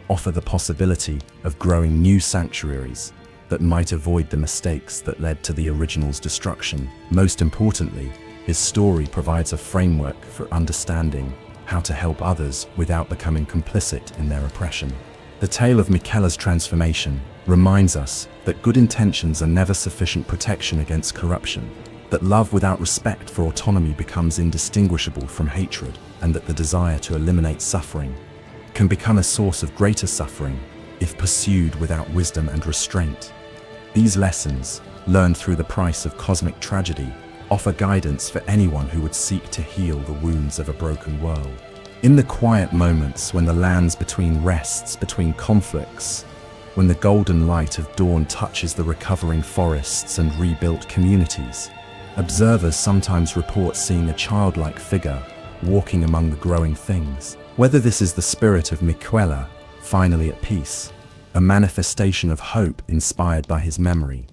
offer the possibility of growing new sanctuaries that might avoid the mistakes that led to the original's destruction. Most importantly, his story provides a framework for understanding how to help others without becoming complicit in their oppression. The tale of Miquella's transformation reminds us that good intentions are never sufficient protection against corruption, that love without respect for autonomy becomes indistinguishable from hatred, and that the desire to eliminate suffering can become a source of greater suffering if pursued without wisdom and restraint. These lessons, learned through the price of cosmic tragedy, offer guidance for anyone who would seek to heal the wounds of a broken world. In the quiet moments when the lands between rests between conflicts, when the golden light of dawn touches the recovering forests and rebuilt communities, observers sometimes report seeing a childlike figure walking among the growing things. Whether this is the spirit of Miquella, finally at peace, a manifestation of hope inspired by his memory,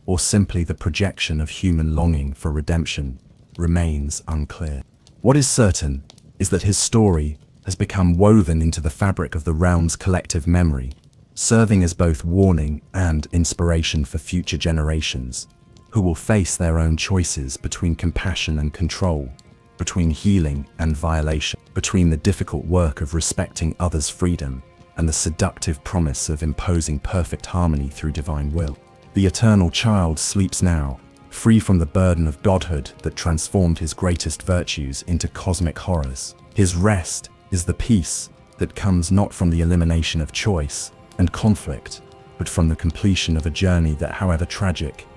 or simply the projection of human longing for redemption, remains unclear. What is certain is that his story has become woven into the fabric of the realm's collective memory, serving as both warning and inspiration for future generations, who will face their own choices between compassion and control, between healing and violation, between the difficult work of respecting others' freedom and the seductive promise of imposing perfect harmony through divine will. The eternal child sleeps now, free from the burden of godhood that transformed his greatest virtues into cosmic horrors. His rest is the peace that comes not from the elimination of choice and conflict, but from the completion of a journey that, however tragic,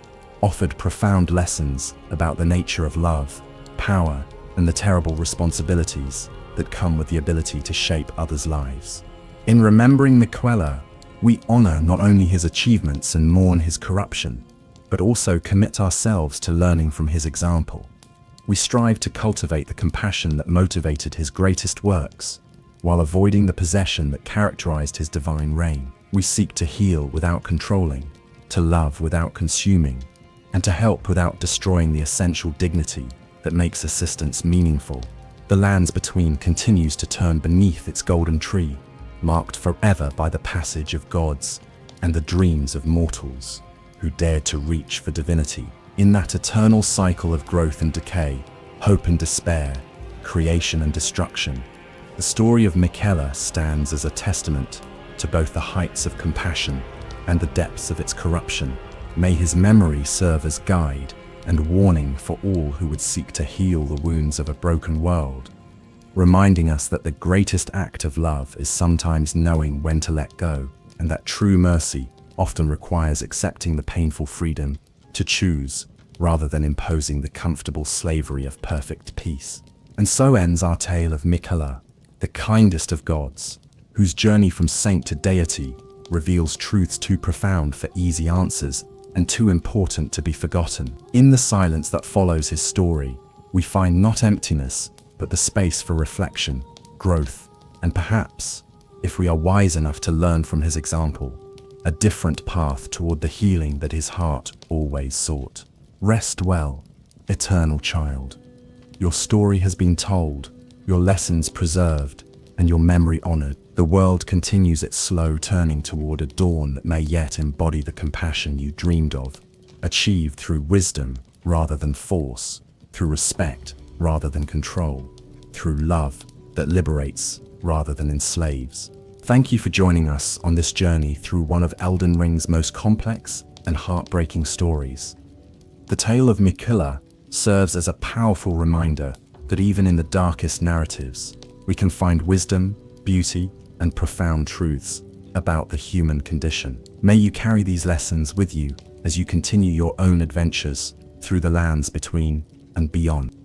offered profound lessons about the nature of love, power, and the terrible responsibilities that come with the ability to shape others' lives. In remembering Miquella, we honor not only his achievements and mourn his corruption, but also commit ourselves to learning from his example. We strive to cultivate the compassion that motivated his greatest works, while avoiding the possession that characterized his divine reign. We seek to heal without controlling, to love without consuming, and to help without destroying the essential dignity that makes assistance meaningful. The lands between continues to turn beneath its golden tree, marked forever by the passage of gods and the dreams of mortals who dared to reach for divinity. In that eternal cycle of growth and decay, hope and despair, creation and destruction, the story of Miquella stands as a testament to both the heights of compassion and the depths of its corruption. May his memory serve as guide and warning for all who would seek to heal the wounds of a broken world, reminding us that the greatest act of love is sometimes knowing when to let go, and that true mercy often requires accepting the painful freedom to choose rather than imposing the comfortable slavery of perfect peace. And so ends our tale of Miquella, the kindest of gods, whose journey from saint to deity reveals truths too profound for easy answers and too important to be forgotten. In the silence that follows his story, we find not emptiness, but the space for reflection, growth, and perhaps, if we are wise enough to learn from his example, a different path toward the healing that his heart always sought. Rest well, eternal child. Your story has been told, your lessons preserved, and your memory honored. The world continues its slow turning toward a dawn that may yet embody the compassion you dreamed of, achieved through wisdom rather than force, through respect rather than control, through love that liberates rather than enslaves. Thank you for joining us on this journey through one of Elden Ring's most complex and heartbreaking stories. The tale of Miquella serves as a powerful reminder that even in the darkest narratives, we can find wisdom, beauty, and profound truths about the human condition. May you carry these lessons with you as you continue your own adventures through the lands between and beyond.